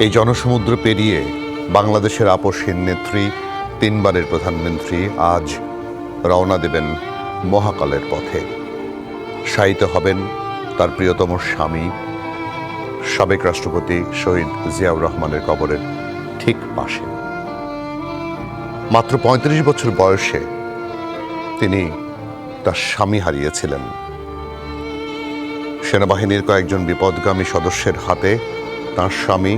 এই জনসমুদ্র পেরিয়ে বাংলাদেশের আপসহীন নেত্রী, তিনবারের প্রধানমন্ত্রী আজ রওনা দেবেন মহাকালের পথে। শায়িত হবেন তার প্রিয়তম স্বামী, সাবেক রাষ্ট্রপতি শহীদ জিয়াউর রহমানের কবরের ঠিক পাশে। মাত্র ৩৫ বছর বয়সে তিনি তার স্বামী হারিয়েছিলেন। সেনাবাহিনীর কয়েকজন বিপদগামী সদস্যের হাতে তাঁর স্বামী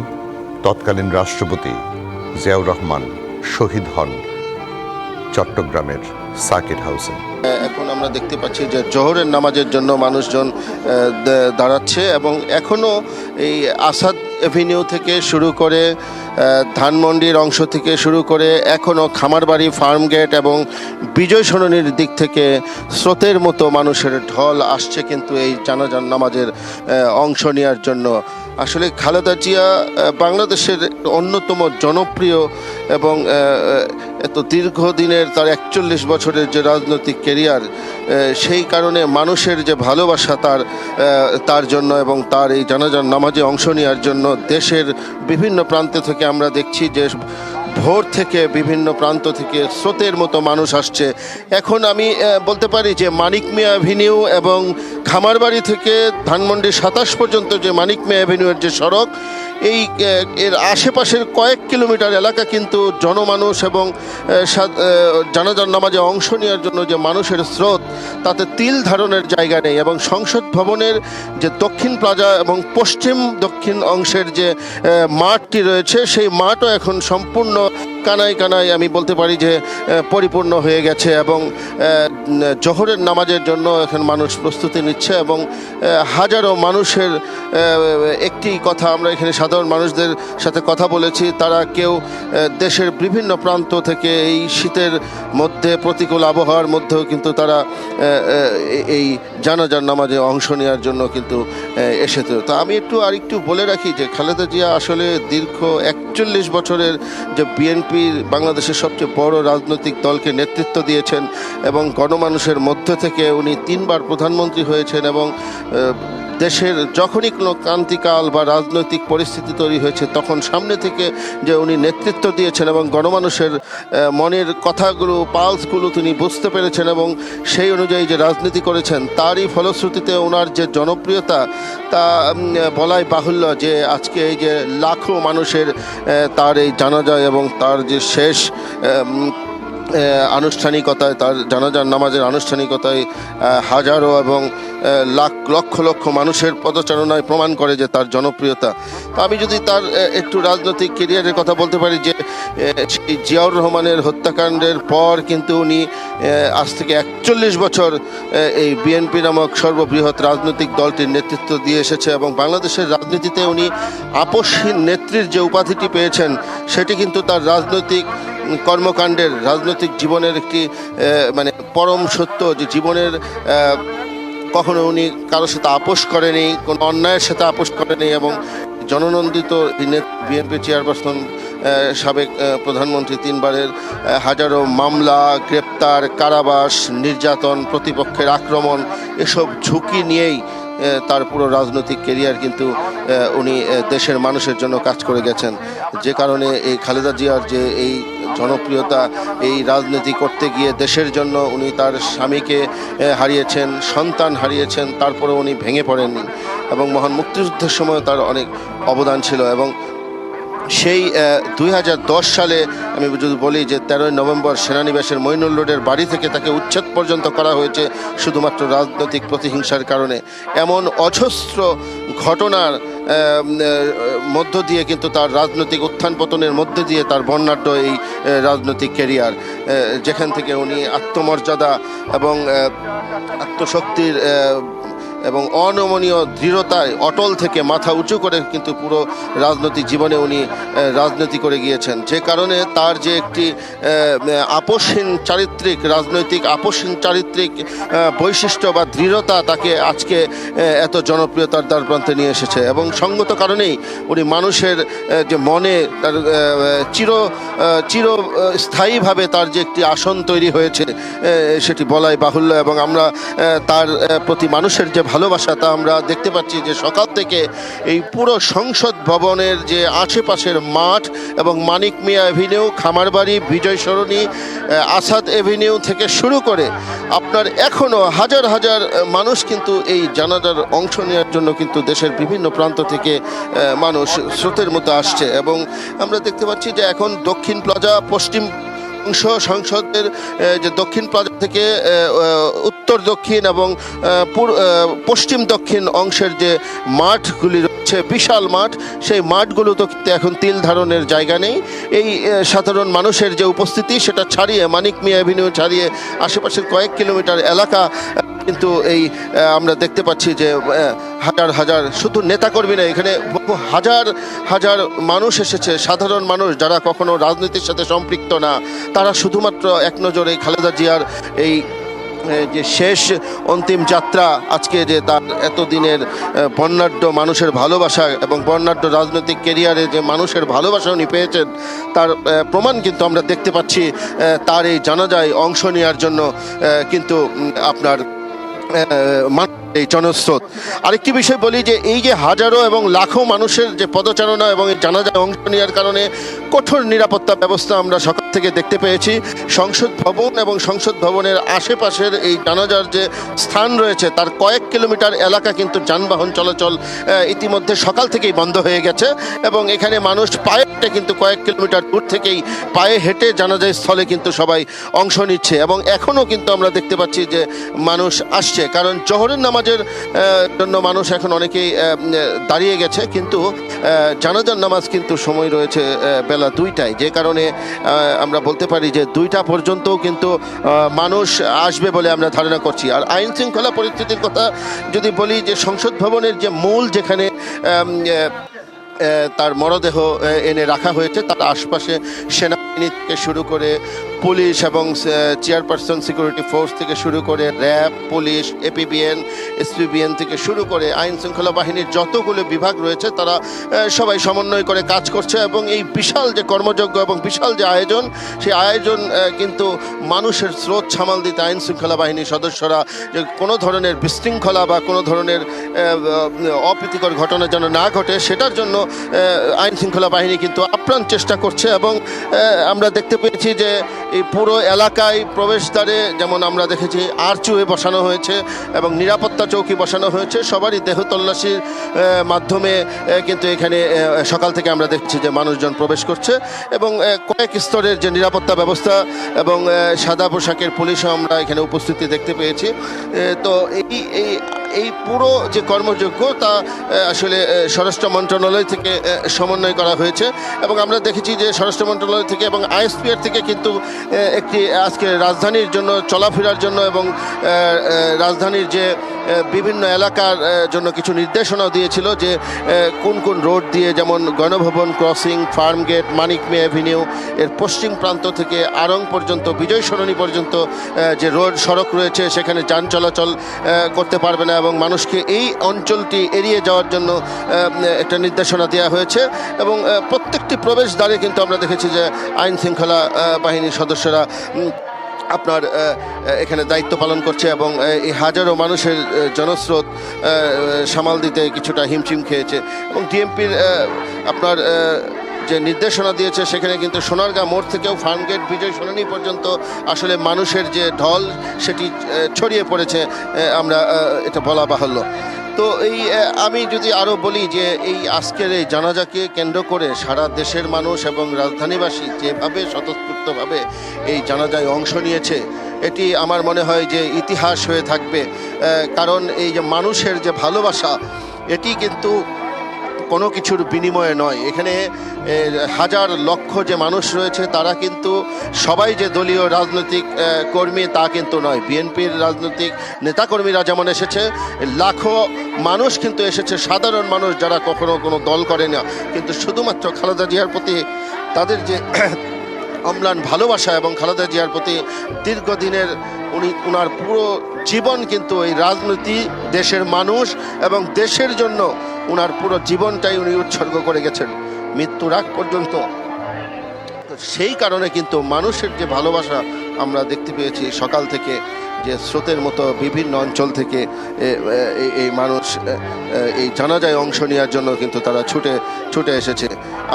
তৎকালীন রাষ্ট্রপতি জিয়াউর রহমান শহীদ হন চট্টগ্রামের সার্কিট হাউসে। এখন আমরা দেখতে পাচ্ছি যে জোহরের নামাজের জন্য মানুষজন দাঁড়াচ্ছে এবং এখনও এই আসাদ এভিনিউ থেকে শুরু করে ধানমন্ডির অংশ থেকে শুরু করে এখনও খামারবাড়ি, ফার্মগেট এবং বিজয় সরণির দিক থেকে স্রোতের মতো মানুষের ঢল আসছে কিন্তু এই জানাজার নামাজের অংশ নেওয়ার জন্য। আসলে খালেদা জিয়া বাংলাদেশের অন্যতম জনপ্রিয় এবং এত দীর্ঘদিনের তার ৪১ বছরের যে রাজনৈতিক ক্যারিয়ার, সেই কারণে মানুষের যে ভালোবাসা তার জন্য এবং তার এই জানাজার নামাজে অংশ নেওয়ার জন্য দেশের বিভিন্ন প্রান্ত থেকে আমরা দেখছি যে ভোর থেকে বিভিন্ন প্রান্ত থেকে স্রোতের মতো মানুষ আসছে। এখন আমি বলতে পারি যে মানিক মিয়া অ্যাভিনিউ এবং খামারবাড়ি থেকে ধানমন্ডি ২৭ পর্যন্ত যে মানিক মিয়া অ্যাভিনিউয়ের যে সড়ক, এর আশেপাশের কয়েক কিলোমিটার এলাকা কিন্তু জনমানুষ এবং জানাজার নামাজে অংশ নেওয়ার জন্য যে মানুষের স্রোত, তাতে তিল ধারণের জায়গা নেই। এবং সংসদ ভবনের যে দক্ষিণ প্লাজা এবং পশ্চিম দক্ষিণ অংশের যে মাঠটি রয়েছে, সেই মাঠও এখন সম্পূর্ণ কানায় কানায় আমি বলতে পারি যে পরিপূর্ণ হয়ে গেছে এবং জোহরের নামাজের জন্য এখন মানুষ প্রস্তুতি নিচ্ছে। এবং হাজারো মানুষের একটি কথা, আমরা এখানে সাধারণ মানুষদের সাথে কথা বলেছি, তারা কেউ দেশের বিভিন্ন প্রান্ত থেকে এই শীতের মধ্যে, প্রতিকূল আবহাওয়ার মধ্যেও কিন্তু তারা এই জানাজার নামাজে অংশ নেওয়ার জন্য কিন্তু এসেছে। তো আমি আরেকটু বলে রাখি যে খালেদা জিয়া আসলে দীর্ঘ ৪১ বছরের যে বিএনপির বাংলাদেশের সবচেয়ে বড় রাজনৈতিক দলকে নেতৃত্ব দিয়েছেন এবং গণমানুষের মধ্য থেকে উনি ৩বার প্রধানমন্ত্রী হয়েছেন এবং দেশের যখনই কোনো ক্রান্তিকাল বা রাজনৈতিক পরিস্থিতি তৈরি হয়েছে তখন সামনে থেকে যে উনি নেতৃত্ব দিয়েছেন এবং গণমানুষের মনের কথাগুলো, পালসগুলো তিনি বুঝতে পেরেছেন এবং সেই অনুযায়ী যে রাজনীতি করেছেন, তারই ফলশ্রুতিতে ওনার যে জনপ্রিয়তা তা বলাই বাহুল্য। যে আজকে এই যে লাখো মানুষের তার এই জানাজা এবং তার যে শেষ আনুষ্ঠানিকতায়, তার জানাজার নামাজের আনুষ্ঠানিকতায় হাজারো এবং লক্ষ লক্ষ মানুষের পদচারণায় প্রমাণ করে যে তার জনপ্রিয়তা। তো আমি যদি তার একটু রাজনৈতিক কেরিয়ারের কথা বলতে পারি যে সেই জিয়াউর রহমানের হত্যাকাণ্ডের পর কিন্তু উনি আজ থেকে ৪১ বছর এই বিএনপি নামক সর্ববৃহৎ রাজনৈতিক দলটির নেতৃত্ব দিয়ে এসেছে এবং বাংলাদেশের রাজনীতিতে উনি আপসহীন নেত্রীর যে উপাধিটি পেয়েছেন, সেটি কিন্তু তার রাজনৈতিক কর্মকাণ্ডের, রাজনৈতিক জীবনের একটি মানে পরম সত্য, যে জীবনের কখনো উনি কারোর সাথে আপোষ করেনি, কোনো অন্যায়ের সাথে আপোষ করেনি এবং জননন্দিত বিএনপি চেয়ারপারসন, সাবেক প্রধানমন্ত্রী, ৩বারের হাজারো মামলা, গ্রেপ্তার, কারাবাস, নির্যাতন, প্রতিপক্ষের আক্রমণ, এসব ঝুঁকি নিয়েই তার পুরো রাজনৈতিক কেরিয়ার কিন্তু উনি দেশের মানুষের জন্য কাজ করে গেছেন। যে কারণে এই খালেদা জিয়ার যে এই জনপ্রিয়তা, এই রাজনীতি করতে গিয়ে দেশের জন্য উনি তার স্বামীকে হারিয়েছেন, সন্তান হারিয়েছেন, তারপরে উনি ভেঙে পড়েননি এবং মহান মুক্তিযুদ্ধের সময় তার অনেক অবদান ছিল। এবং সেই ২০১০ সালে আমি যদি বলি যে ১৩ই নভেম্বর সেনানিবাসের মইনুল রোডের বাড়ি থেকে তাকে উচ্ছেদ পর্যন্ত করা হয়েছে শুধুমাত্র রাজনৈতিক প্রতিহিংসার কারণে। এমন অজস্র ঘটনার মধ্য দিয়ে কিন্তু তার রাজনৈতিক উত্থান পতনের মধ্য দিয়ে তার বর্ণাঢ্য এই রাজনৈতিক ক্যারিয়ার, যেখান থেকে উনি আত্মমর্যাদা এবং আত্মশক্তির এবং অনমনীয় দৃঢ়তায় অটল থেকে মাথা উঁচু করে কিন্তু পুরো রাজনৈতিক জীবনে উনি রাজনীতি করে গিয়েছেন। যে কারণে তার যে একটি আপোষহীন চারিত্রিক, রাজনৈতিক আপোষহীন চারিত্রিক বৈশিষ্ট্য বা দৃঢ়তা তাকে আজকে এত জনপ্রিয়তার দ্বারপ্রান্তে নিয়ে এসেছে এবং সঙ্গত কারণেই উনি মানুষের যে মনে তার চিরস্থায়ীভাবে তার যে একটি আসন তৈরি হয়েছে সেটি বলাই বাহুল্য। এবং আমরা তার প্রতি মানুষের যে ভালোবাসা তা আমরা দেখতে পাচ্ছি যে সকাল থেকে এই পুরো সংসদ ভবনের যে আশেপাশের মাঠ এবং মানিক মিয়া অ্যাভিনিউ, খামারবাড়ি, বিজয় সরণি, আসাদ অ্যাভিনিউ থেকে শুরু করে আপনার এখনও হাজার হাজার মানুষ কিন্তু এই জানাজার অংশ নেওয়ার জন্য কিন্তু দেশের বিভিন্ন প্রান্ত থেকে মানুষ স্রোতের মতো আসছে। এবং আমরা দেখতে পাচ্ছি যে এখন দক্ষিণ প্লাজা, পশ্চিম অংশ সংসদের যে দক্ষিণ প্লাজা থেকে উত্তর দক্ষিণ এবং পশ্চিম দক্ষিণ অংশের যে মাঠগুলি রয়েছে, বিশাল মাঠ, সেই মাঠগুলোতে এখন তিল ধারণের জায়গা নেই। এই সাধারণ মানুষের যে উপস্থিতি সেটা ছাড়িয়ে, মানিক মিয়া অ্যাভিনিউ ছাড়িয়ে আশেপাশের কয়েক কিলোমিটার এলাকা কিন্তু এই আমরা দেখতে পাচ্ছি যে হাজার হাজার, শুধু নেতাকর্মী না, এখানে বহু হাজার হাজার মানুষ এসেছে, সাধারণ মানুষ যারা কখনো রাজনীতির সাথে সম্পৃক্ত না, তারা শুধুমাত্র এক নজরে খালেদা জিয়ার এই যে শেষ অন্তিম যাত্রা, আজকে যে তার এতদিনের বর্ণাঢ্য মানুষের ভালোবাসা এবং বর্ণাঢ্য রাজনৈতিক ক্যারিয়ারে যে মানুষের ভালোবাসা উনি পেয়েছেন, তার প্রমাণ কিন্তু আমরা দেখতে পাচ্ছি তার এই জানাজায় অংশ নেওয়ার জন্য কিন্তু আপনার এই জনস্রোত। আরেকটি বিষয় বলি যে এই যে হাজারো এবং লাখো মানুষের যে পদচারণা এবং এই জানাজায় অংশ নেওয়ার কারণে কঠোর নিরাপত্তা ব্যবস্থা আমরা সকাল থেকে দেখতে পেয়েছি। সংসদ ভবন এবং সংসদ ভবনের আশেপাশের এই জানাজার যে স্থান রয়েছে তার কয়েক কিলোমিটার এলাকা কিন্তু যানবাহন চলাচল ইতিমধ্যে সকাল থেকেই বন্ধ হয়ে গেছে এবং এখানে মানুষ পায়ে হেঁটে কিন্তু কয়েক কিলোমিটার দূর থেকেই পায়ে হেঁটে জানাজার স্থলে কিন্তু সবাই অংশ নিচ্ছে। এবং এখনও কিন্তু আমরা দেখতে পাচ্ছি যে মানুষ আসছে, কারণ জোহরের নামাজের জন্য মানুষ এখন অনেকেই দাঁড়িয়ে গেছে, কিন্তু জানাজার নামাজ কিন্তু সময় রয়েছে বেলা 2টায়, যে কারণে আমরা বলতে পারি যে 2টা পর্যন্তও কিন্তু মানুষ আসবে বলে আমরা ধারণা করছি। আর আইন শৃঙ্খলা পরিস্থিতির কথা যদি বলি, যে সংসদ ভবনের যে মূল যেখানে তার মরদেহ এনে রাখা হয়েছে, তার আশপাশে সেনাবাহিনী থেকে শুরু করে পুলিশ এবং চেয়ারপারসন সিকিউরিটি ফোর্স থেকে শুরু করে র্যাব, পুলিশ, এপিবিএন, এসপিবিএন থেকে শুরু করে আইন শৃঙ্খলা বাহিনীর যতগুলো বিভাগ রয়েছে তারা সবাই সমন্বয় করে কাজ করছে। এবং এই বিশাল যে কর্মযজ্ঞ এবং বিশাল যে আয়োজন, সেই আয়োজন কিন্তু মানুষের স্রোত সামাল দিতে আইন শৃঙ্খলা বাহিনীর সদস্যরা যে কোনো ধরনের বিশৃঙ্খলা বা কোনো ধরনের অপ্রীতিকর ঘটনা যেন না ঘটে, সেটার জন্য আইন শৃঙ্খলা বাহিনী কিন্তু আপ্রাণ চেষ্টা করছে। এবং আমরা দেখতে পেয়েছি যে এই পুরো এলাকায় প্রবেশদ্বারে যেমন আমরা দেখেছি আরচুয়ে বসানো হয়েছে এবং নিরাপত্তা চৌকি বসানো হয়েছে, সবারই দেহ তল্লাশির মাধ্যমে কিন্তু এখানে সকাল থেকে আমরা দেখছি যে মানুষজন প্রবেশ করছে এবং কয়েক স্তরের যে নিরাপত্তা ব্যবস্থা এবং সাদা পোশাকের পুলিশও আমরা এখানে উপস্থিতি দেখতে পেয়েছি। তো এই পুরো যে কর্মযজ্ঞ তা আসলে স্বরাষ্ট্র মন্ত্রণালয় থেকে সমন্বয় করা হয়েছে এবং আমরা দেখেছি যে স্বরাষ্ট্র মন্ত্রণালয় থেকে এবং আইএসপিআর থেকে কিন্তু একটি আজকে রাজধানীর জন্য চলাফেরার জন্য এবং রাজধানীর যে বিভিন্ন এলাকার জন্য কিছু নির্দেশনাও দিয়েছিল যে কোন কোন রোড দিয়ে, যেমন গণভবন ক্রসিং, ফার্ম গেট, মানিক মিয়া অ্যাভিনিউ এর পশ্চিম প্রান্ত থেকে আড়ং পর্যন্ত, বিজয় সরণি পর্যন্ত যে রোড সড়ক রয়েছে সেখানে যান চলাচল করতে পারবে না এবং মানুষকে এই অঞ্চলটি এড়িয়ে যাওয়ার জন্য একটা নির্দেশনা দেওয়া হয়েছে। এবং প্রত্যেকটি প্রবেশদ্বারে কিন্তু আমরা দেখেছি যে আইন শৃঙ্খলা বাহিনীর সদস্যরা আপনার এখানে দায়িত্ব পালন করছে এবং এই হাজারো মানুষের জনস্রোত সামাল দিতে কিছুটা হিমশিম খেয়েছে। এবং ডিএমপির আপনার যে নির্দেশনা দিয়েছে সেখানে কিন্তু সোনারগাঁ মোড় থেকেও ফার্মগেট, বিজয় সরণি পর্যন্ত আসলে মানুষের যে ঢল সেটি ছড়িয়ে পড়েছে, আমরা এটা বলা বাহুল্য। তো আমি যদি আরও বলি যে এই আজকের এই জানাজাকে কেন্দ্র করে সারা দেশের মানুষ এবং রাজধানীবাসী যেভাবে স্বতঃস্ফূর্তভাবে এই জানাজায় অংশ নিয়েছে, এটি আমার মনে হয় যে ইতিহাস হয়ে থাকবে। কারণ এই যে মানুষের যে ভালোবাসা, এটি কিন্তু কোনো কিছুর বিনিময়ে নয়। এখানে হাজার লক্ষ যে মানুষ রয়েছে তারা কিন্তু সবাই যে দলীয় রাজনৈতিক কর্মী তা কিন্তু নয়। বিএনপির রাজনৈতিক নেতাকর্মীরা যেমন এসেছে, লাখো মানুষ কিন্তু এসেছে, সাধারণ মানুষ যারা কখনো কোনো দল করে না, কিন্তু শুধুমাত্র খালেদা জিয়ার প্রতি তাদের যে অম্লান ভালোবাসা এবং খালেদা জিয়ার প্রতি দীর্ঘদিনের উনার পুরো জীবন কিন্তু এই রাজনীতি, দেশের মানুষ এবং দেশের জন্য উনার পুরো জীবনটাই উনি উৎসর্গ করে গেছেন মৃত্যুর আগ পর্যন্ত। তো সেই কারণে কিন্তু মানুষের যে ভালোবাসা আমরা দেখতে পেয়েছি সকাল থেকে যে স্রোতের মতো বিভিন্ন অঞ্চল থেকে এই মানুষ এই জানাজায় অংশ নেওয়ার জন্য কিন্তু তারা ছুটে এসেছে।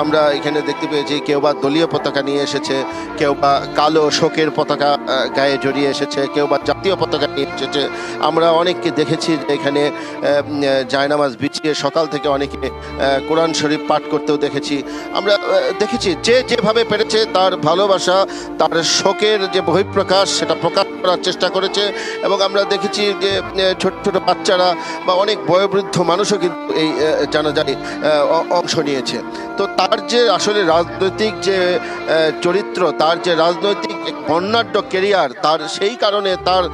আমরা এখানে দেখতে পেয়েছি কেউ বা দলীয় পতাকা নিয়ে এসেছে, কেউ বা কালো শোকের পতাকা গায়ে জড়িয়ে এসেছে, কেউ বা জাতীয় পতাকা নিয়ে এসেছে। আমরা অনেককে দেখেছি যে এখানে জায়নামাজ বিছিয়ে সকাল থেকে অনেকে কোরআন শরীফ পাঠ করতেও দেখেছি। আমরা দেখেছি যে যেভাবে পেরেছে তার ভালোবাসা, তার শোকের যে বহিঃপ্রকাশ সেটা প্রকাশ করার চেষ্টা করেছে। এবং আমরা দেখেছি যে ছোট ছোট বাচ্চারা বা অনেক বয়োবৃদ্ধ মানুষও কিন্তু এই জানাজায় অংশ নিয়েছে। তো তার যে আসলে রাজনৈতিক যে চরিত্র, তার যে রাজনৈতিক বর্ণাঢ্য কেরিয়ার, তার সেই কারণে তার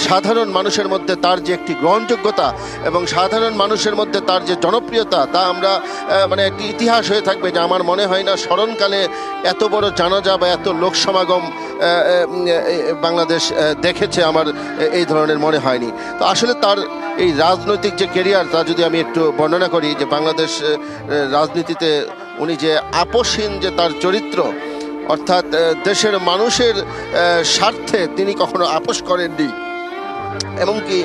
সাধারণ মানুষের মধ্যে তার যে একটি গ্রহণযোগ্যতা এবং সাধারণ মানুষের মধ্যে তার যে জনপ্রিয়তা, তা আমরা মানে একটি ইতিহাস হয়ে থাকবে। যে আমার মনে হয় না স্মরণকালে এত বড় জানাজা বা এত লোক সমাগম বাংলাদেশ দেখেছে, আমার এই ধরনের মনে হয়নি। তো আসলে তার এই রাজনৈতিক যে কেরিয়ার, তা যদি আমি একটু বর্ণনা করি, যে বাংলাদেশ রাজনীতিতে উনি যে আপোষহীন যে তার চরিত্র, অর্থাৎ দেশের মানুষের স্বার্থে তিনি কখনো আপোষ করেননি। এমনকি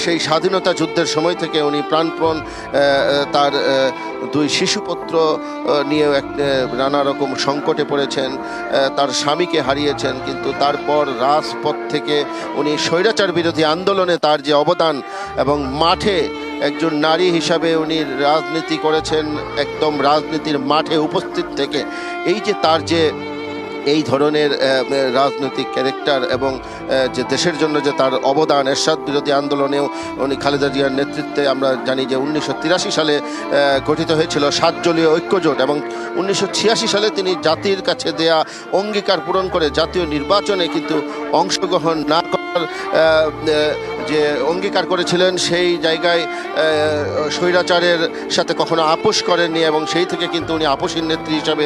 সেই স্বাধীনতা যুদ্ধের সময় থেকে উনি প্রাণপণ তার দুই শিশুপুত্র নিয়ে নানা রকম সংকটে পড়েছেন, তার স্বামীকে হারিয়েছেন। কিন্তু তারপর রাজপথ থেকে উনি স্বৈরাচার বিরোধী আন্দোলনে তার যে অবদান, এবং মাঠে একজন নারী হিসাবে উনি রাজনীতি করেছেন, একদম রাজনীতির মাঠে উপস্থিত থেকে। এই যে তার যে এই ধরনের রাজনৈতিক ক্যারেক্টার এবং যে দেশের জন্য যে তার অবদান, এরশাদ বিরোধী আন্দোলনেও উনি খালেদা জিয়ার নেতৃত্বে, আমরা জানি যে 1983 সালে গঠিত হয়েছিল 7 দলীয় ঐক্যজোট, এবং 1986 সালে তিনি জাতির কাছে দেয়া অঙ্গীকার পূরণ করে জাতীয় নির্বাচনে কিন্তু অংশগ্রহণ না করার যে অঙ্গীকার করেছিলেন, সেই জায়গায় স্বৈরাচারের সাথে কখনো আপোষ করেননি, এবং সেই থেকে কিন্তু উনি আপোষহীন নেত্রী হিসাবে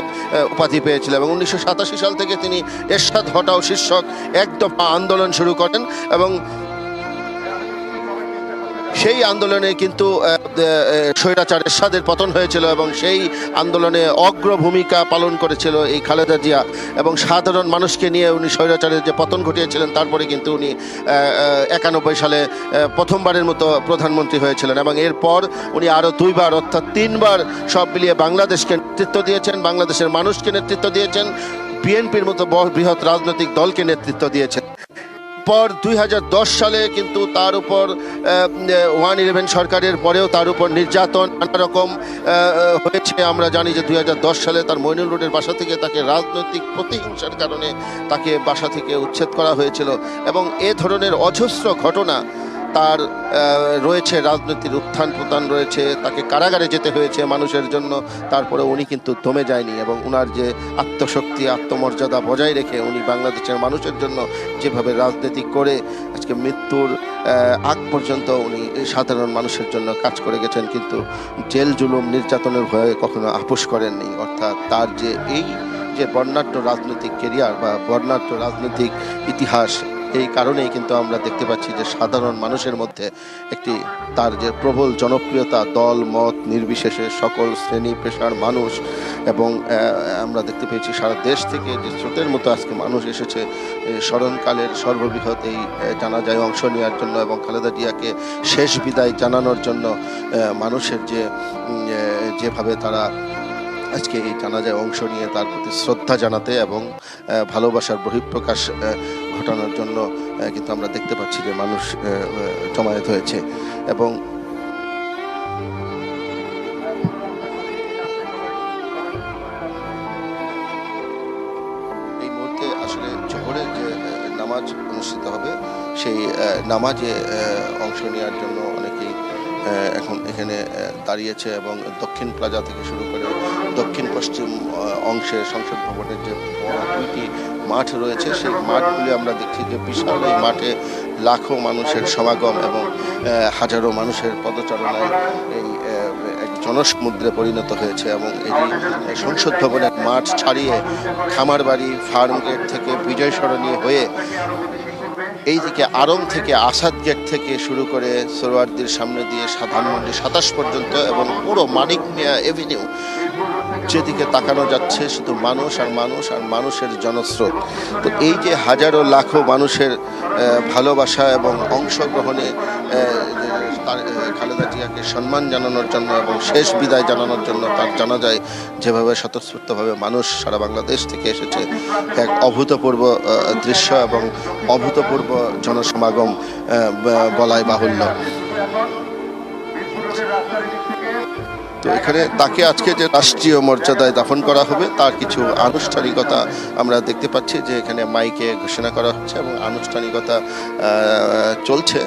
উপাধি পেয়েছিলেন। এবং 1987 সাল থেকে তিনি এরশাদ হটাও শীর্ষক এক দফা আন্দোলন শুরু করেন, এবং সেই আন্দোলনে কিন্তু স্বৈরাচার এরশাদের পতন হয়েছিল, এবং সেই আন্দোলনে অগ্র ভূমিকা পালন করেছিল এই খালেদা জিয়া, এবং সাধারণ মানুষকে নিয়ে উনি স্বৈরাচারের যে পতন ঘটিয়েছিলেন। তারপরে কিন্তু উনি 91 সালে প্রথমবারের মতো প্রধানমন্ত্রী হয়েছিলেন, এবং এরপর উনি আরও 2 বার অর্থাৎ 3 বার সব মিলিয়ে বাংলাদেশকে নেতৃত্ব দিয়েছেন, বাংলাদেশের মানুষকে নেতৃত্ব দিয়েছেন, বিএনপির মতো বৃহৎ রাজনৈতিক দলকে নেতৃত্ব দিয়েছেন। পর 2010 সালে কিন্তু তার উপর 111 সরকারের পরেও তার উপর নির্যাতন নানা রকম হয়েছে। আমরা জানি যে 2010 সালে তার মইনুল রোডের বাসা থেকে তাকে রাজনৈতিক প্রতিহিংসার কারণে তাকে বাসা থেকে উচ্ছেদ করা হয়েছিল, এবং এ ধরনের অজস্র ঘটনা তার রয়েছে। রাজনীতির উত্থান পতন রয়েছে, তাকে কারাগারে যেতে হয়েছে মানুষের জন্য। তারপরে উনি কিন্তু দমে যায়নি, এবং উনার যে আত্মশক্তি, আত্মমর্যাদা বজায় রেখে উনি বাংলাদেশের মানুষের জন্য যেভাবে রাজনীতি করে আজকে মৃত্যুর আগ পর্যন্ত উনি সাধারণ মানুষের জন্য কাজ করে গেছেন, কিন্তু জেল জুলুম নির্যাতনের ভয়ে কখনো আপোষ করেননি। অর্থাৎ তার যে এই যে বর্ণাঢ্য রাজনৈতিক কেরিয়ার বা বর্ণাঢ্য রাজনৈতিক ইতিহাস, এই কারণেই কিন্তু আমরা দেখতে পাচ্ছি যে সাধারণ মানুষের মধ্যে একটি তার যে প্রবল জনপ্রিয়তা, দল মত নির্বিশেষে সকল শ্রেণী পেশার মানুষ, এবং আমরা দেখতে পেয়েছি সারা দেশ থেকে যে স্রোতের মতো আজকে মানুষ এসেছে স্মরণকালের সর্ববৃহৎ এই জানাজায় অংশ নেওয়ার জন্য, এবং খালেদা জিয়াকে শেষ বিদায় জানানোর জন্য মানুষের যেভাবে তারা আজকে এই জানাজায় অংশ নিয়ে তার প্রতি শ্রদ্ধা জানাতে এবং ভালোবাসার বহিঃপ্রকাশ ঘটানোর জন্য কিন্তু আমরা দেখতে পাচ্ছি যে মানুষ জমায়েত হয়েছে। এবং এই মুহূর্তে আসলে জোহরের যে নামাজ অনুষ্ঠিত হবে, সেই নামাজে অংশ নেওয়ার জন্য অনেকেই এখন এখানে দাঁড়িয়েছে, এবং দক্ষিণ প্লাজা থেকে শুরু করে দক্ষিণ পশ্চিম অংশে সংসদ ভবনের যে বড় 2টি মাঠ রয়েছে, সেই মাঠগুলি আমরা দেখছি যে বিশাল এই মাঠে লাখো মানুষের সমাগম, এবং হাজারো মানুষের পদচারণায় এই এক জনসমুদ্রে পরিণত হয়েছে। এবং এই সংসদ ভবনের মাঠ ছাড়িয়ে খামারবাড়ি, ফার্ম গেট থেকে বিজয় সরণী হয়ে এইদিকে আড়ং থেকে আসাদ গেট থেকে শুরু করে সোহরাওয়ার্দীর সামনে দিয়ে ধানমন্ডি 27 পর্যন্ত, এবং পুরো মানিক মিয়া এভিনিউ যেদিকে তাকানো যাচ্ছে শুধু মানুষ আর মানুষ আর মানুষের জনস্রোত। তো এই যে হাজারো লাখো মানুষের ভালোবাসা এবং অংশগ্রহণে খালেদা জিয়াকে সম্মান জানানোর জন্য এবং শেষ বিদায় জানানোর জন্য তার জানাজায় যেভাবে স্বতঃস্ফূর্তভাবে মানুষ সারা বাংলাদেশ থেকে এসেছে, এক অভূতপূর্ব দৃশ্য এবং অভূতপূর্ব জনসমাগম বলাই বাহুল্য। তো এখানে তাকে আজকে যে রাষ্ট্রীয় মর্যাদায় দাফন করা হবে তার কিছু আনুষ্ঠানিকতা আমরা দেখতে পাচ্ছি যে এখানে মাইকে ঘোষণা করা হচ্ছে এবং আনুষ্ঠানিকতা চলছে।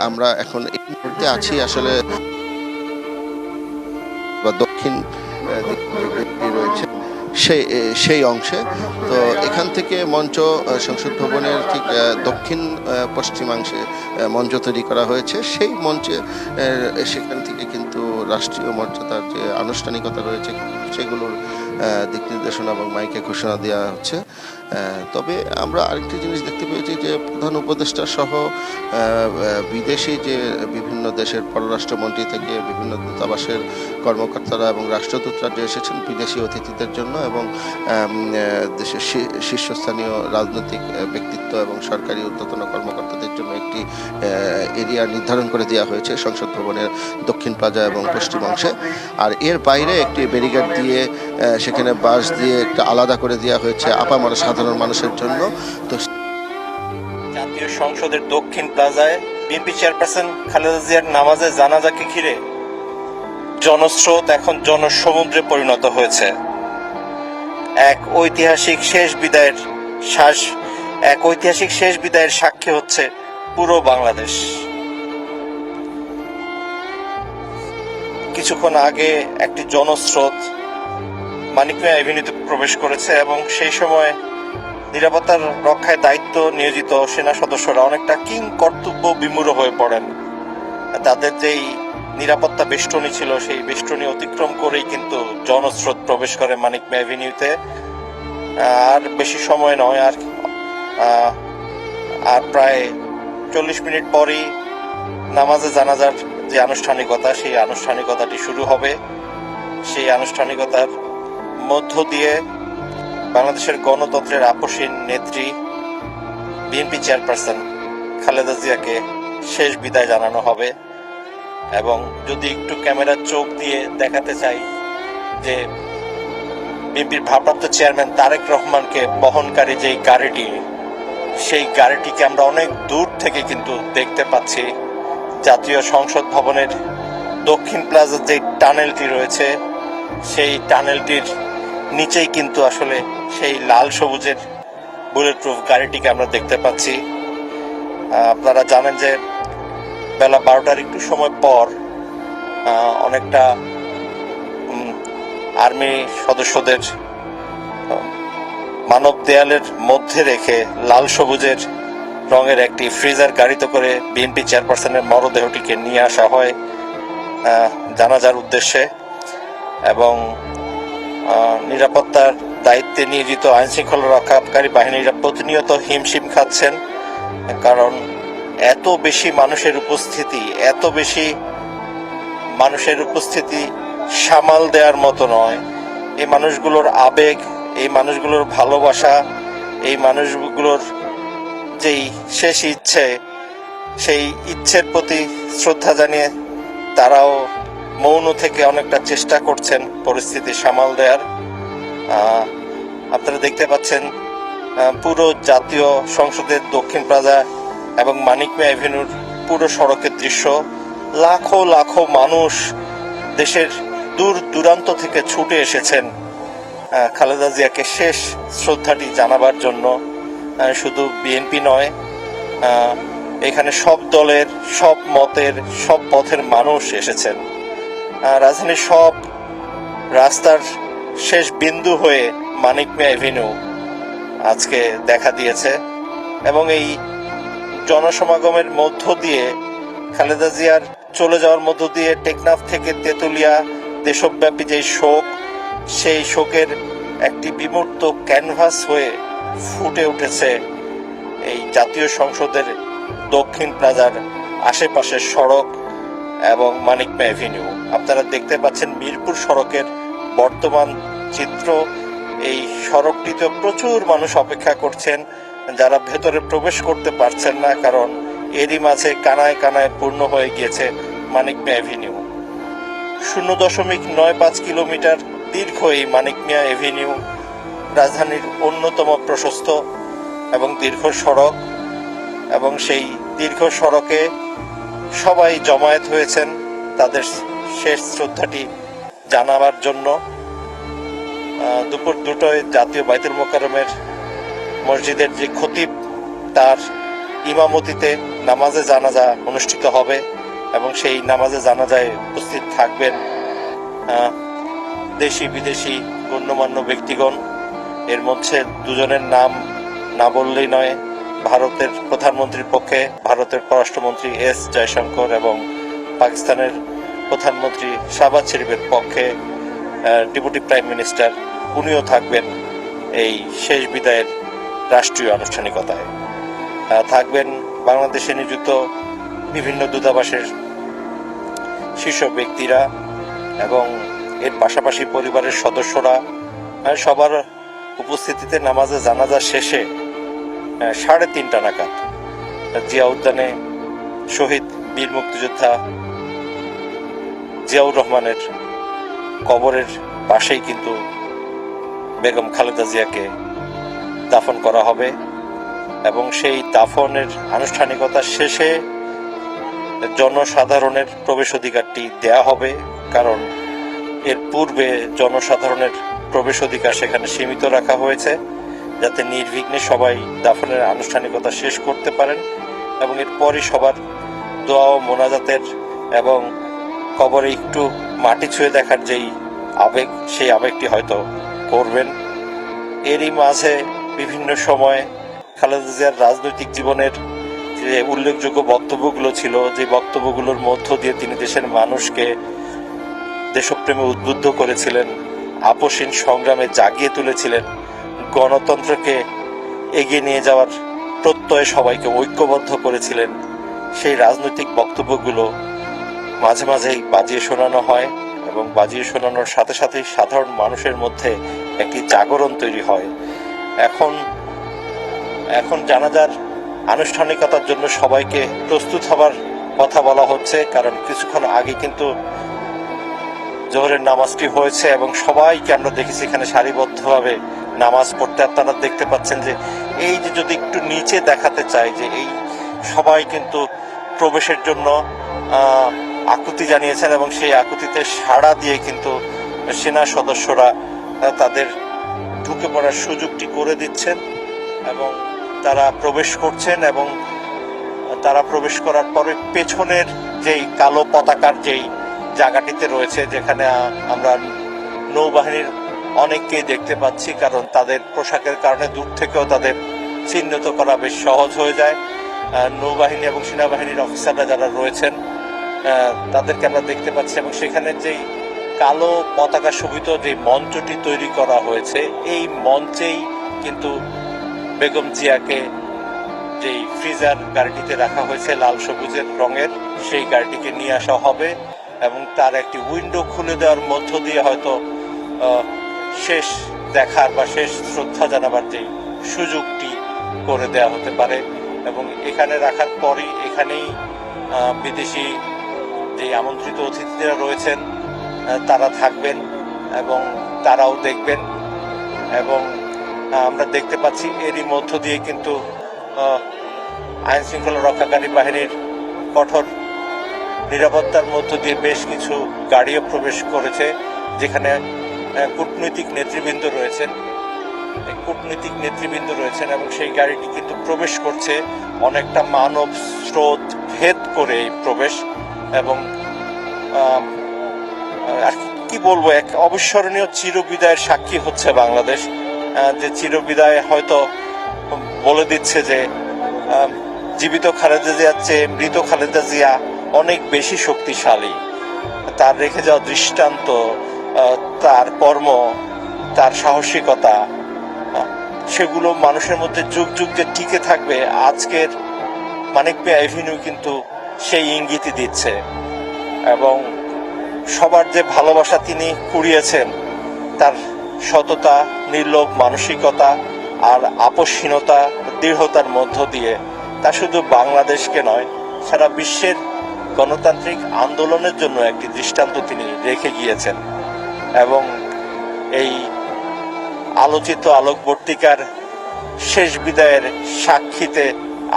আমরা এখন এই মুহূর্তে আছি আসলে দক্ষিণ রয়েছে সেই অংশে। তো এখান থেকে মঞ্চ সংসদ ভবনের ঠিক দক্ষিণ পশ্চিমাংশে মঞ্চ তৈরি করা হয়েছে। সেই মঞ্চে সেখান থেকে কিন্তু রাষ্ট্রীয় মর্যাদার যে আনুষ্ঠানিকতা রয়েছে সেগুলোর দিক নির্দেশনা এবং মাইকে ঘোষণা দেওয়া হচ্ছে। তবে আমরা আরেকটি জিনিস দেখতে পেয়েছি যে প্রধান উপদেষ্টা সহ বিদেশি যে বিভিন্ন দেশের পররাষ্ট্রমন্ত্রী থেকে বিভিন্ন দূতাবাসের কর্মকর্তারা এবং রাষ্ট্রদূতরা যে এসেছেন বিদেশি অতিথিদের জন্য এবং দেশের শীর্ষস্থানীয় রাজনৈতিক ব্যক্তিত্ব এবং সরকারি ঊর্ধ্বতন কর্মকর্তাদের জন্য একটি এরিয়া নির্ধারণ করে দেওয়া হয়েছে সংসদ ভবনের দক্ষিণ প্লাজা এবং পশ্চিম অংশে। আর এর বাইরে একটি ব্যারিকেড দিয়ে সেখানে বাঁশ দিয়ে একটা আলাদা করে দেওয়া হয়েছে আপামর সাধারণ মানুষের জন্য। তো জাতীয় সংসদের দক্ষিণ প্লাজায় বিএনপি চেয়ারপারসন খালেদা জিয়ার নামাজে জানাজাকে ঘিরে জনস্রোত এখন জনসমুদ্রে পরিণত হয়েছে। এক ঐতিহাসিক শেষ বিদায়ের সাক্ষী হচ্ছে পুরো বাংলাদেশ। কিছুক্ষণ আগে একটি জনস্রোত মানিক মিয়া এভিনিউতে প্রবেশ করেছে এবং সেই সময় নিরাপত্তার রক্ষায় দায়িত্ব নিয়োজিত সেনা সদস্যরা অনেকটা কিং কর্তব্য বিমূঢ় হয়ে পড়েন। তাদের যেই নিরাপত্তা বেষ্টনী ছিল সেই বেষ্টনী অতিক্রম করেই কিন্তু জনস্রোত প্রবেশ করে মানিক মিয়া এভিনিউতে। আর বেশি সময় নয়, আর প্রায় 40 মিনিট পরই নামাজে জানাজার যে আনুষ্ঠানিকতা সেই আনুষ্ঠানিকতাটি শুরু হবে। সেই আনুষ্ঠানিকতার মধ্য দিয়ে বাংলাদেশের গণতন্ত্রের আপসীন নেত্রী বিএনপি চেয়ারপারসন খালেদা জিয়াকে শেষ বিদায় জানানো হবে। এবং যদি একটু ক্যামেরার চোখ দিয়ে দেখাতে চাই যে বিএনপির ভারপ্রাপ্ত চেয়ারম্যান তারেক রহমানকে বহনকারী যেই গাড়িটি, সেই গাড়িটিকে আমরা অনেক দূর থেকে কিন্তু দেখতে পাচ্ছি। জাতীয় সংসদ ভবনের দক্ষিণ প্লাজার যে টানেলটি রয়েছে সেই টানেলটির নিচেই কিন্তু আসলে সেই লাল সবুজের বুলেট প্রুফ গাড়িটিকে আমরা দেখতে পাচ্ছি। আপনারা জানেন যে বেলা 12টার একটু সময় পর অনেকটা আর্মি সদস্যদের মানব দেয়ালের মধ্যে রেখে লাল সবুজের রঙের একটি ফ্রিজার গাড়িতে করে বিএনপি চেয়ারপারসনের মরদেহটিকে নিয়ে আসা হয় জানাজার উদ্দেশ্যে। এবং নিরাপত্তার দায়িত্বে নিয়োজিত আইন শৃঙ্খলা রক্ষাকারী বাহিনীরা প্রতিনিয়ত হিমশিম খাচ্ছেন, কারণ এত বেশি মানুষের উপস্থিতি সামাল দেওয়ার মতো নয়। এই মানুষগুলোর আবেগ, এই মানুষগুলোর ভালোবাসা, এই মানুষগুলোর যেই শেষ ইচ্ছে, সেই ইচ্ছের প্রতি শ্রদ্ধা জানিয়ে তারাও মৌন থেকে অনেকটা চেষ্টা করছেন পরিস্থিতি সামাল দেওয়ার। আপনারা দেখতে পাচ্ছেন পুরো জাতীয় সংসদের দক্ষিণ প্লাজা এবং মানিক মিয়া এভিনিউর পুরো সড়কের দৃশ্য। লাখো লাখো মানুষ দেশের দূর দূরান্ত থেকে ছুটে এসেছেন খালেদা জিয়াকে শেষ শ্রদ্ধাটি জানাবার জন্য। শুধু বিএনপি নয়, এখানে সব দলের, সব মতের, সব পথের মানুষ এসেছেন। রাজধানীর সব রাস্তার শেষ বিন্দু হয়ে মানিক মিয়া এভিনিউ আজকে দেখা দিয়েছে। এবং এই জনসমাগমের মধ্য দিয়ে খালেদা জিয়ার চলে যাওয়ার মধ্য দিয়ে টেকনাফ থেকে তেতুলিয়া দেশব্যাপী যে শোক, সেই শোকের একটি বিমূর্ত ক্যানভাস হয়ে ফুটে উঠেছে এই জাতীয় সংসদের দক্ষিণ প্লাজার আশেপাশের সড়ক এবং মানিক মিয়া এভিনিউ। আপনারা দেখতে পাচ্ছেন মিরপুর সড়কের বর্তমান চিত্র। এই সড়কটিতে প্রচুর মানুষ অপেক্ষা করছেন, যারা ভেতরে প্রবেশ করতে পারছেন না, কারণ এরই মাঝে কানায় কানায় পূর্ণ হয়ে গিয়েছে মানিক মিয়া এভিনিউ। 0.95 কিলোমিটার দীর্ঘ এই মানিক মিয়া এভিনিউ রাজধানীর অন্যতম প্রশস্ত এবং দীর্ঘ সড়ক, এবং সেই দীর্ঘ সড়কে সবাই জমায়েত হয়েছেন তাদের শেষ শ্রদ্ধাটি জানাবার জন্য। দুপুর 2টায় জাতীয় বাইতুল মোকাররমের মসজিদের যে খতিব, তার ইমামতিতে নামাজে জানাজা অনুষ্ঠিত হবে এবং সেই নামাজে জানাজায় উপস্থিত থাকবেন দেশি বিদেশি গণ্যমান্য ব্যক্তিগণ। এর মধ্যে দুজনের নাম না বললেই নয়। ভারতের প্রধানমন্ত্রীর পক্ষে ভারতের পররাষ্ট্রমন্ত্রী এস জয়শঙ্কর এবং পাকিস্তানের প্রধানমন্ত্রী শাহবাজ শরীফের পক্ষে ডেপুটি প্রাইম মিনিস্টার, উনিও থাকবেন এই শেষ বিদায়ের রাষ্ট্রীয় আনুষ্ঠানিকতায়। থাকবেন বাংলাদেশে নিযুক্ত বিভিন্ন দূতাবাসের শীর্ষ ব্যক্তিরা এবং এর পাশাপাশি পরিবারের সদস্যরা। সবার উপস্থিতিতে নামাজে জানাজা শেষে 3:30 নাগাদ জিয়া উদ্যানে শহীদ বীর মুক্তিযোদ্ধা জিয়াউর রহমানের কবরের পাশেই কিন্তু বেগম খালেদা জিয়াকে দাফন করা হবে এবং সেই দাফনের আনুষ্ঠানিকতা শেষে জনসাধারণের প্রবেশ অধিকারটি দেয়া হবে, কারণ এর পূর্বে জনসাধারণের প্রবেশ অধিকার সেখানে সীমিত রাখা হয়েছে, যাতে নির্বিঘ্নে সবাই দাফনের আনুষ্ঠানিকতা শেষ করতে পারেন এবং এরপরই সবার দোয়া ও মোনাজাতের এবং কবরে একটু মাটি ছুঁয়ে দেখার যেই আবেগ, সেই আবেগটি হয়তো করবেন। এরই মাঝে বিভিন্ন সময় খালেদা জিয়ার রাজনৈতিক জীবনের যে উল্লেখযোগ্য বক্তব্যগুলো ছিল, যে বক্তব্যগুলোর মধ্য দিয়ে তিনি দেশের মানুষকে দেশপ্রেমে উদ্বুদ্ধ করেছিলেন, আপসহীন সংগ্রামে জাগিয়ে তুলেছিলেন, গণতন্ত্রকে এগিয়ে নিয়ে যাওয়ার প্রত্যয়ে সবাইকে ঐক্যবদ্ধ করেছিলেন, সেই রাজনৈতিক বক্তব্যগুলো মাঝে মাঝেই বাজিয়ে শোনানো হয় এবং বাজিয়ে শোনানোর সাথে সাথেই সাধারণ মানুষের মধ্যে একটি জাগরণ তৈরি হয়। এখন জানাজার আনুষ্ঠানিকতার জন্য সবাইকে প্রস্তুত হবার কথা বলা হচ্ছে, কারণ কিছুক্ষণ আগে কিন্তু জোহরের নামাজটি হয়েছে এবং সবাইকে আমরা দেখেছি এখানে সারিবদ্ধভাবে নামাজ পড়তে। আপনারা দেখতে পাচ্ছেন যে এই যে, যদি একটু নিচে দেখাতে চাই, যে এই সবাই কিন্তু প্রবেশের জন্য আকুতি জানিয়েছেন এবং সেই আকুতিতে সাড়া দিয়ে কিন্তু সেনা সদস্যরা তাদের ঢুকে পড়ার সুযোগটি করে দিচ্ছেন এবং তারা প্রবেশ করছেন। এবং তারা প্রবেশ করার পরে পেছনের যেই কালো পতাকার যেই জায়গাটিতে রয়েছে, যেখানে আমরা নৌবাহিনীর অনেককে দেখতে পাচ্ছি, কারণ তাদের পোশাকের কারণে দূর থেকেও তাদের চিহ্নিত করা বেশ সহজ হয়ে যায়। নৌবাহিনী এবং সেনাবাহিনীর অফিসাররা যারা রয়েছেন তাদেরকে আমরা দেখতে পাচ্ছি এবং সেখানে যেই কালো পতাকা শোভিত যে মঞ্চটি তৈরি করা হয়েছে, এই মঞ্চেই কিন্তু বেগম জিয়াকে যেই ফ্রিজার গাড়িটিতে রাখা হয়েছে লাল সবুজের রঙের, সেই গাড়িটিকে নিয়ে আসা হবে এবং তার একটি উইন্ডো খুলে দেওয়ার মধ্য দিয়ে হয়তো শেষ দেখার বা শেষ শ্রদ্ধা জানাবার যে সুযোগটি করে দেওয়া হতে পারে। এবং এখানে রাখার পরই এখানেই বিদেশি যে আমন্ত্রিত অতিথিরা রয়েছেন তারা থাকবেন এবং তারাও দেখবেন। এবং আমরা দেখতে পাচ্ছি এরই মধ্য দিয়ে কিন্তু আইন শৃঙ্খলা রক্ষাকারী বাহিনীর কঠোর নিরাপত্তার মধ্য দিয়ে বেশ কিছু গাড়িও প্রবেশ করেছে, যেখানে কূটনৈতিক নেতৃবৃন্দ রয়েছেন এবং সেই গাড়িটি কিন্তু প্রবেশ করছে অনেকটা মানব স্রোত ভেদ করে এই প্রবেশ। এবং আর কি বলবো, এক অবিস্মরণীয় চিরবিদায়ের সাক্ষী হচ্ছে বাংলাদেশ, যে চিরবিদায় হয়তো বলে দিচ্ছে যে জীবিত খালেদা জিয়ার চেয়ে মৃত খালেদা জিয়া অনেক বেশি শক্তিশালী। তার রেখে যাওয়া দৃষ্টান্ত, তার কর্ম, তার সাহসিকতা, সেগুলো মানুষের মধ্যে যুগ যুগ যে টিকে থাকবে, আজকের মানিক মিয়া এভিনিউ কিন্তু সেই ইঙ্গিতই দিচ্ছে। এবং সবার যে ভালোবাসা তিনি কুড়িয়েছেন, তার সততা, নির্লোভ মানসিকতা আর আপোষহীনতা, দৃঢ়তার মধ্য দিয়ে তা শুধু বাংলাদেশকে নয়, সারা বিশ্বের গণতান্ত্রিক আন্দোলনের জন্য একটি দৃষ্টান্ত তিনি রেখে গিয়েছেন। এবং এই আলোচিত আলোকবর্তিকার শেষ বিদায়ের সাক্ষীতে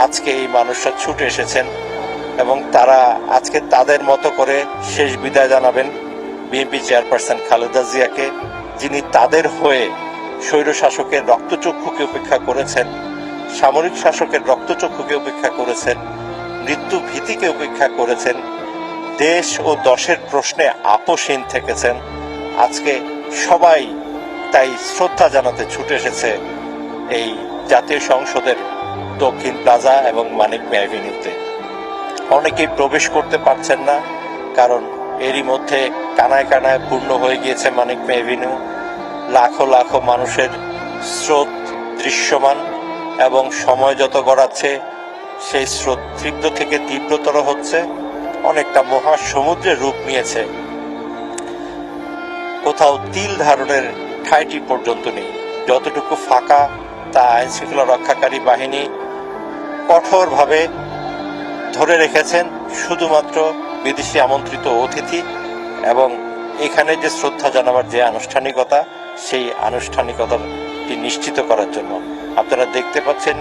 আজকে এই মানুষরা ছুটে এসেছেন এবং তারা আজকে তাদের মতো করে শেষ বিদায় জানাবেন বিএনপি চেয়ারপারসন খালেদা জিয়াকে, যিনি তাদের হয়ে স্বৈরশাসকের রক্তচক্ষুকে উপেক্ষা করেছেন, সামরিক শাসকের রক্তচক্ষুকে উপেক্ষা করেছেন, মৃত্যু ভীতিকে উপেক্ষা করেছেন, দেশ ও দশের প্রশ্নে আপোষহীন থেকেছেন। আজকে সবাই তাই শ্রদ্ধা জানাতে ছুটে এসেছে এই জাতীয় সংসদের দক্ষিণ প্লাজা এবং মানিক মিয়া এভিনিউতে। অনেকেই প্রবেশ করতে পারছেন না, কারণ এরই মধ্যে কানায় কানায় পূর্ণ হয়ে গিয়েছে মানিক মিয়া এভিনিউ। লাখো লাখো মানুষের স্রোত দৃশ্যমান এবং সময় যত গড়াচ্ছে সেই স্রোত তীব্র থেকে তীব্রতর হচ্ছে, অনেকটা মহাসমুদ্রের রূপ নিয়েছে। কোথাও তিল ধারণের ঠাঁইটি পর্যন্ত নেই। যতটুকু ফাঁকা তা আইন শৃঙ্খলা রক্ষাকারী বাহিনী কঠোরভাবে ধরে রেখেছেন শুধুমাত্র বিদেশি আমন্ত্রিত অতিথি এবং এখানে যে শ্রদ্ধা জানাবার যে আনুষ্ঠানিকতা, সেই আনুষ্ঠানিকতাটি নিশ্চিত করার জন্য। আপনারা দেখতে পাচ্ছেন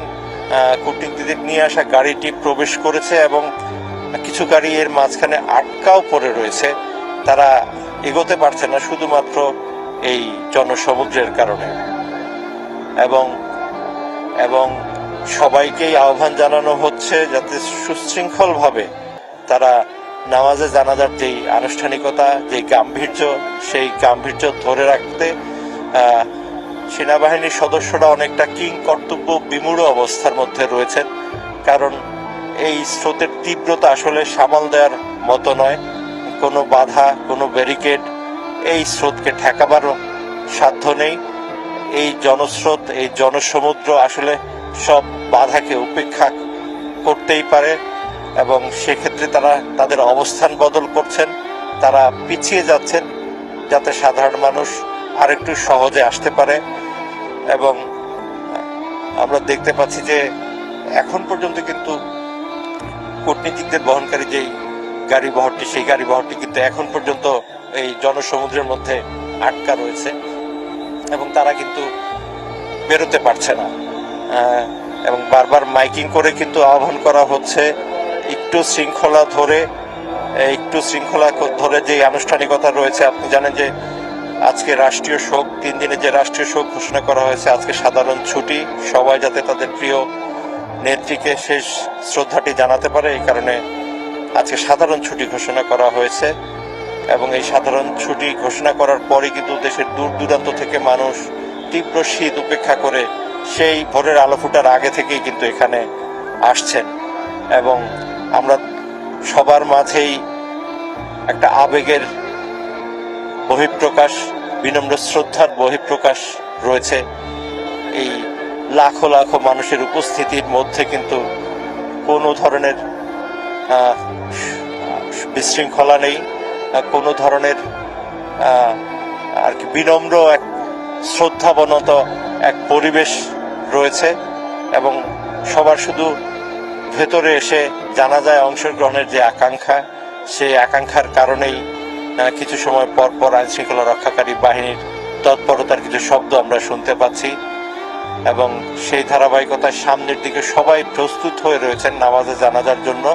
কূটনীতিদের নিয়ে আসা গাড়িটি প্রবেশ করেছে এবং কিছু গাড়ি এর মাঝখানে আটকাও পড়ে রয়েছে, তারা এগোতে পারছে না শুধুমাত্র এই জনসমুদ্রের কারণে। এবং সবাইকেই আহ্বান জানানো হচ্ছে যাতে সুশৃঙ্খলভাবে তারা নামাজে জানাজার যেই আনুষ্ঠানিকতা, যেই গাম্ভীর্য, সেই গাম্ভীর্য ধরে রাখতে সেনাবাহিনীর সদস্যরা অনেকটা কিং কর্তব্য বিমূঢ় অবস্থার মধ্যে রয়েছেন। কারণ এই স্রোতের তীব্রতা আসলে সামাল দেওয়ার মতো নয়। কোনো বাধা, কোনো ব্যারিকেড এই স্রোতকে ঠেকাবার সাধ্য নেই। এই জনস্রোত, এই জনসমুদ্র আসলে সব বাধাকে উপেক্ষা করতেই পারে এবং সেক্ষেত্রে তারা তাদের অবস্থান বদল করছেন, তারা পিছিয়ে যাচ্ছেন যাতে সাধারণ মানুষ আরেকটু সহজে আসতে পারে। এবং আমরা দেখতে পাচ্ছি যে এখন পর্যন্ত কিন্তু কূটনীতিকদের বহনকারী যেই গাড়ি বহরটি, সেই গাড়ি বহরটি কিন্তু এখন পর্যন্ত এই জনসমুদ্রের মধ্যে আটকা রয়েছে এবং তারা কিন্তু বেরোতে পারছে না। এবং বারবার মাইকিং করে কিন্তু আহ্বান করা হচ্ছে একটু শৃঙ্খলা ধরে যে আনুষ্ঠানিকতা রয়েছে। আপনি জানেন যে আজকে রাষ্ট্রীয় শোক, 3 দিনের যে রাষ্ট্রীয় শোক ঘোষণা করা হয়েছে, আজকে সাধারণ ছুটি, সবাই যাতে তাদের প্রিয় নেত্রীকে শেষ শ্রদ্ধাটি জানাতে পারে এই কারণে আজকে সাধারণ ছুটি ঘোষণা করা হয়েছে। এবং এই সাধারণ ছুটি ঘোষণা করার পরে কিন্তু দেশের দূর দূরান্ত থেকে মানুষ তীব্র শীত উপেক্ষা করে সেই ভোরের আলো ফোটার আগে থেকেই কিন্তু এখানে আসছেন এবং আমরা সবার মাঝেই একটা আবেগের বহিঃপ্রকাশ, বিনম্র শ্রদ্ধার বহিঃপ্রকাশ রয়েছে। এই লাখো লাখো মানুষের উপস্থিতির মধ্যে কিন্তু কোনো ধরনের বিশৃঙ্খলা নেই, কোনো ধরনের আর কি বিনম্র এক শ্রদ্ধাবনত এক পরিবেশ রয়েছে এবং সবার শুধু ভেতরে এসে জানাজায় অংশগ্রহণের যে আকাঙ্ক্ষা, সেই আকাঙ্ক্ষার কারণেই কিছু সময় পর পর আইন শৃঙ্খলা রক্ষাকারী বাহিনীর তৎপরতার কিছু শব্দ আমরা শুনতে পাচ্ছি এবং সেই ধারাবাহিকতায় সামনের দিকে সবাই প্রস্তুত হয়ে রয়েছেন নামাজে জানাজার জন্য।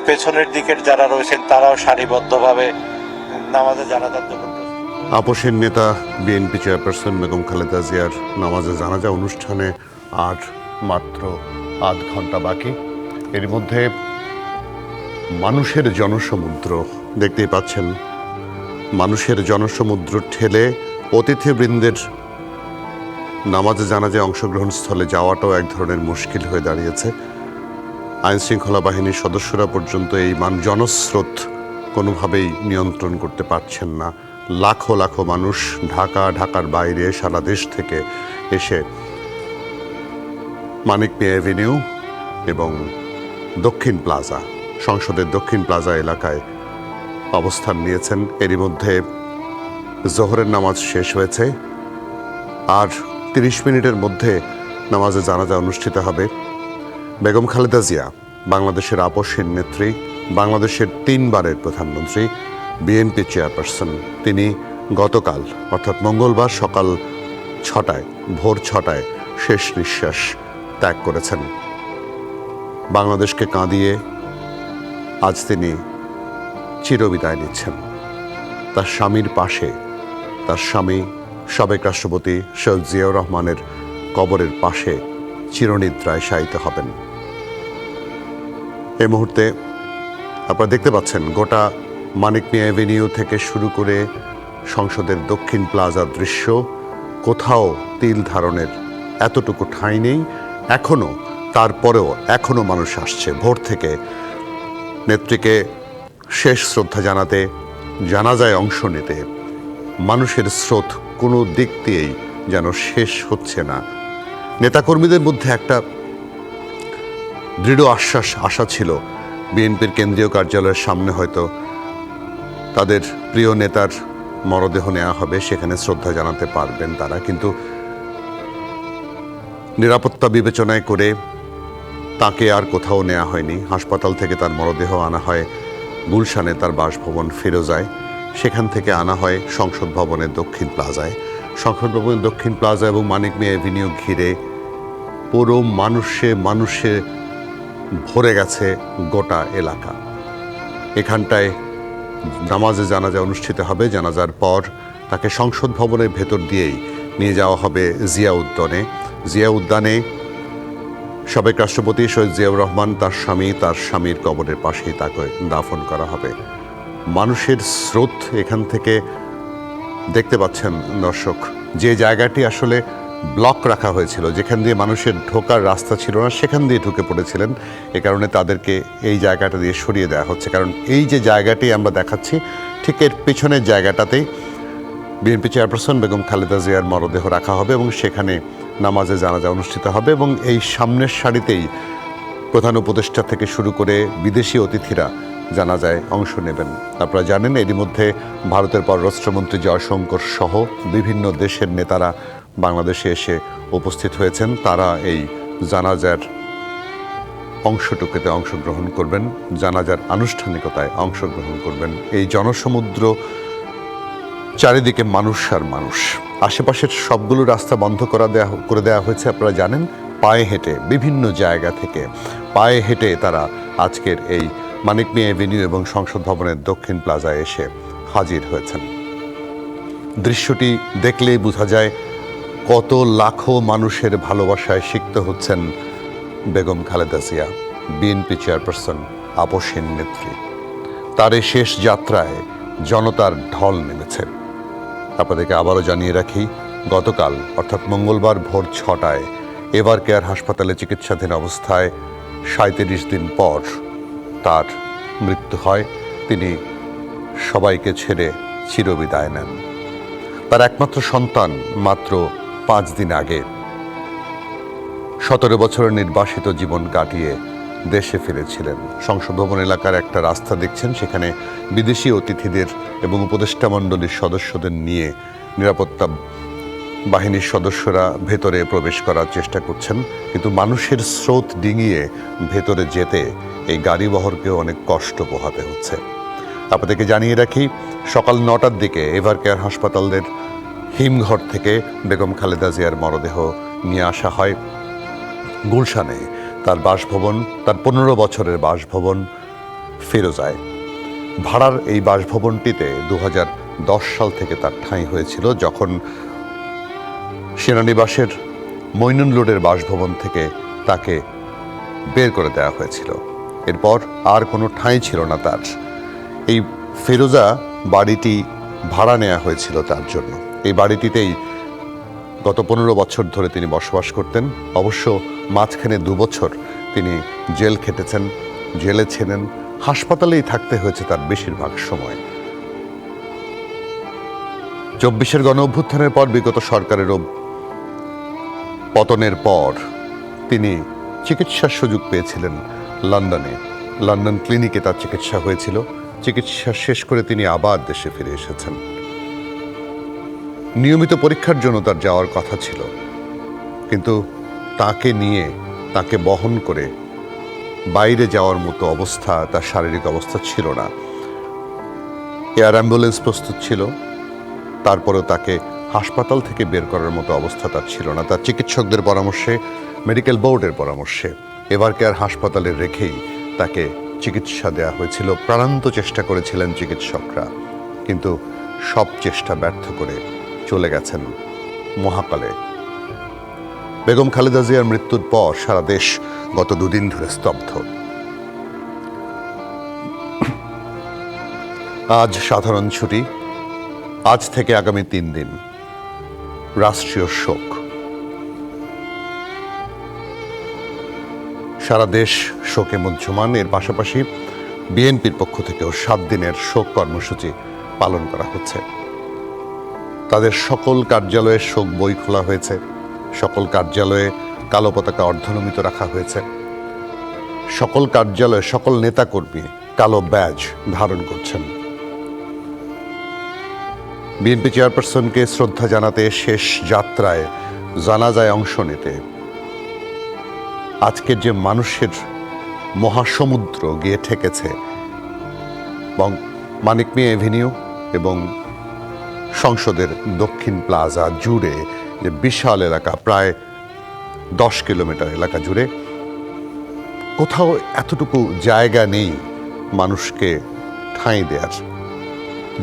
পেছনের দিকের যারা রয়েছেন তারাও সারিবদ্ধভাবে নামাজে জানাজার জন্য। আপোষের নেতা বিএনপি চেয়ারপারসন বেগম খালেদা জিয়ার নামাজে জানাজা অনুষ্ঠানে আর মাত্র আধ ঘন্টা বাকি। এর মধ্যে মানুষের জনসমুদ্র দেখতেই পাচ্ছেন, মানুষের জনসমুদ্র ঠেলে অতিথিবৃন্দের নামাজে জানাজায় অংশগ্রহণ স্থলে যাওয়াটাও এক ধরনের মুশকিল হয়ে দাঁড়িয়েছে। আইন শৃঙ্খলা বাহিনীর সদস্যরা পর্যন্ত এই জনস্রোত কোনোভাবেই নিয়ন্ত্রণ করতে পারছেন না। লাখো লাখো মানুষ ঢাকার বাইরে সারা দেশ থেকে এসে মানিক মিয়া এভিনিউ এবং দক্ষিণ প্লাজা, সংসদের দক্ষিণ প্লাজা এলাকায় অবস্থান নিয়েছেন। এরই মধ্যে জোহরের নামাজ শেষ হয়েছে, আর 30 মিনিটের মধ্যে নামাজে জানাজা অনুষ্ঠিত হবে। বেগম খালেদা জিয়া বাংলাদেশের আপসহীন নেত্রী, বাংলাদেশের 3 বারের প্রধানমন্ত্রী, বিএনপি চেয়ারপারসন। তিনি গতকাল অর্থাৎ মঙ্গলবার সকাল 6টায়, ভোর 6টায় শেষ নিঃশ্বাস ত্যাগ করেছেন। বাংলাদেশকে কাঁদিয়ে আজ তিনি চিরবিদায় নিচ্ছেন। তার স্বামীর পাশে, তার স্বামী সাবেক রাষ্ট্রপতি সৈয়দ জিয়াউর রহমানের কবরের পাশে চিরনিদ্রায় শায়িত হবেন। এই মুহূর্তে আপনারা দেখতে পাচ্ছেন গোটা মানিক মিয়া এভিনিউ থেকে শুরু করে সংসদের দক্ষিণ প্লাজার দৃশ্য, কোথাও তিল ধারণের এতটুকু ঠাঁই নেই এখনো। তারপরেও এখনো মানুষ আসছে ভোর থেকে নেত্রীকে শেষ শ্রদ্ধা জানাতে, জানাজায় অংশ নিতে। মানুষের স্রোত কোনো দিক দিয়েই যেন শেষ হচ্ছে না। নেতাকর্মীদের মধ্যে একটা দৃঢ় আশা ছিল বিএনপির কেন্দ্রীয় কার্যালয়ের সামনে হয়তো তাদের প্রিয় নেতার মরদেহ নেওয়া হবে, সেখানে শ্রদ্ধা জানাতে পারবেন তারা। কিন্তু নিরাপত্তা বিবেচনায় করে তাকে আর কোথাও নেওয়া হয়নি। হাসপাতাল থেকে তার মরদেহ আনা হয় গুলশানে তার বাসভবন ফিরোজায়, সেখান থেকে আনা হয় সংসদ ভবনের দক্ষিণ প্লাজায়। সংসদ ভবনের দক্ষিণ প্লাজা এবং মানিক মিয়া এভিনিউ ঘিরে পুরো মানুষে ভরে গেছে গোটা এলাকা। এখানটায় নামাজে জানাজা অনুষ্ঠিত হবে। জানাজার পর তাকে সংসদ ভবনের ভেতর দিয়েই নিয়ে যাওয়া হবে জিয়া উদ্যানে। জিয়া উদ্যানে সাবেক রাষ্ট্রপতি সৈয়দ জিয়াউর রহমান, তার স্বামী, তার স্বামীর কবরের পাশেই তাকে দাফন করা হবে। মানুষের স্রোত এখান থেকে দেখতে পাচ্ছেন দর্শক, যে জায়গাটি আসলে ব্লক রাখা হয়েছিল, যেখান দিয়ে মানুষের ঢোকার রাস্তা ছিল না, সেখান দিয়ে ঢুকে পড়েছিলেন। এ কারণে তাদেরকে এই জায়গাটা দিয়ে সরিয়ে দেওয়া হচ্ছে। কারণ এই যে জায়গাটি আমরা দেখাচ্ছি, ঠিক এর পেছনের জায়গাটাতেই বিএনপি চেয়ারপারসন বেগম খালেদা জিয়ার মরদেহ রাখা হবে এবং সেখানে নামাজে জানাজা অনুষ্ঠিত হবে। এবং এই সামনের সারিতেই প্রধান উপদেষ্টা থেকে শুরু করে বিদেশি অতিথিরা জানাজায় অংশ নেবেন। আপনারা জানেন এরই মধ্যে ভারতের পররাষ্ট্রমন্ত্রী জয়শঙ্কর সহ বিভিন্ন দেশের নেতারা বাংলাদেশে এসে উপস্থিত হয়েছেন। তারা এই জানাজার অংশটুকুতে অংশগ্রহণ করবেন, জানাজার আনুষ্ঠানিকতায় অংশগ্রহণ করবেন। এই জনসমুদ্র, চারিদিকে মানুষ আর মানুষ। আশেপাশের সবগুলো রাস্তা বন্ধ করে দেওয়া হয়েছে। আপনারা জানেন পায়ে হেঁটে বিভিন্ন জায়গা থেকে পায়ে হেঁটে তারা আজকের এই মানিক মিয়া এভিনিউ এবং সংসদ ভবনের দক্ষিণ প্লাজায় এসে হাজির হয়েছেন। দৃশ্যটি দেখলেই বোঝা যায় কত লাখো মানুষের ভালোবাসায় সিক্ত হচ্ছেন বেগম খালেদা জিয়া, বিএনপি চেয়ারপারসন, আপসহীন নেত্রী। তার এই শেষ যাত্রায় জনতার ঢল নেমেছে। আপনাদেরকে আবারও জানিয়ে রাখি, গতকাল অর্থাৎ মঙ্গলবার ভোর 6টায় এভার কেয়ার হাসপাতালে চিকিৎসাধীন অবস্থায় 37 দিন পর তার মৃত্যু হয়। তিনি সবাইকে ছেড়ে চিরবিদায় নেন। তার একমাত্র সন্তান মাত্র 5 দিন আগে 17 বছরের নির্বাসিত জীবন কাটিয়ে দেশে ফিরেছিলেন। সংসদ ভবন এলাকার একটা রাস্তা দেখছেন, সেখানে বিদেশি অতিথিদের এবং উপদেষ্টা মণ্ডলীর সদস্যদের নিয়ে নিরাপত্তা বাহিনীর সদস্যরা ভেতরে প্রবেশ করার চেষ্টা করছেন। কিন্তু মানুষের স্রোত ডিঙিয়ে ভেতরে যেতে এই গাড়িবহরকেও অনেক কষ্ট পোহাতে হচ্ছে। আপনাদেরকে জানিয়ে রাখি, সকাল 9টার দিকে এভার কেয়ার হাসপাতালের হিমঘর থেকে বেগম খালেদা জিয়ার মরদেহ নিয়ে আসা হয় গুলশানে তার বাসভবন, তার 15 বছরের বাসভবন ফিরোজায়। ভাড়ার এই বাসভবনটিতে 2010 সাল থেকে তার ঠাঁই হয়েছিল, যখন সেনানিবাসের মইনুল রোডের বাসভবন থেকে তাকে বের করে দেওয়া হয়েছিল। এরপর আর কোনো ঠাঁই ছিল না তার। এই ফিরোজা বাড়িটি ভাড়া নেওয়া হয়েছিল তার জন্য। এই বাড়িটিতেই গত 15 বছর ধরে তিনি বসবাস করতেন। অবশ্য মাঝখানে 2 বছর তিনি জেল খেটেছেন, জেলে ছিলেন, হাসপাতালেই থাকতে হয়েছে তার বেশিরভাগ সময়। 24-এর গণ অভ্যুত্থানের পর বিগত সরকারেরও পতনের পর তিনি চিকিৎসার সুযোগ পেয়েছিলেন লন্ডনে। লন্ডন ক্লিনিকে তার চিকিৎসা হয়েছিল। চিকিৎসা শেষ করে তিনি আবার দেশে ফিরে এসেছেন। নিয়মিত পরীক্ষার জন্য তার যাওয়ার কথা ছিল, কিন্তু তাকে নিয়ে, তাকে বহন করে বাইরে যাওয়ার মতো অবস্থা তার শারীরিক অবস্থা ছিল না। এয়ার অ্যাম্বুলেন্স প্রস্তুত ছিল, তারপরেও তাকে হাসপাতাল থেকে বের করার মতো অবস্থা তার ছিল না। তার চিকিৎসকদের পরামর্শে, মেডিকেল বোর্ডের পরামর্শে এভার কেয়ার হাসপাতালে রেখেই তাকে চিকিৎসা দেওয়া হয়েছিল। প্রাণান্ত চেষ্টা করেছিলেন চিকিৎসকরা, কিন্তু সব চেষ্টা ব্যর্থ করে চলে গেছেন মহাকালে। বেগম খালেদা জিয়ার মৃত্যুর পর সারা দেশ গত দুদিন ধরে স্তব্ধ। আজ সাধারণ ছুটি, আজ থেকে আগামী 3 দিন রাষ্ট্রীয় শোক। সারা দেশ শোকে মুহ্যমান। এর পাশাপাশি বিএনপির পক্ষ থেকেও 7 দিনের শোক কর্মসূচি পালন করা হচ্ছে। তাদের সকল কার্যালয়ে শোক বই খোলা হয়েছে, সকল কার্যালয়ে কালো পতাকা অর্ধনমিত রাখা হয়েছে, সকল কার্যালয়ে সকল নেতাকর্মী কালো ব্যাজ ধারণ করছেন। বিএনপি চেয়ারপারসনকে শ্রদ্ধা জানাতে, শেষ যাত্রায় জানাজায় অংশ নিতে আজকের যে মানুষের মহাসমুদ্র গিয়ে ঠেকেছে এবং মানিক মিয়া এভিনিউ এবং সংসদের দক্ষিণ প্লাজা জুড়ে যে বিশাল এলাকা, প্রায় 10 কিলোমিটার এলাকা জুড়ে কোথাও এতটুকু জায়গা নেই মানুষকে ঠাঁই দেওয়ার।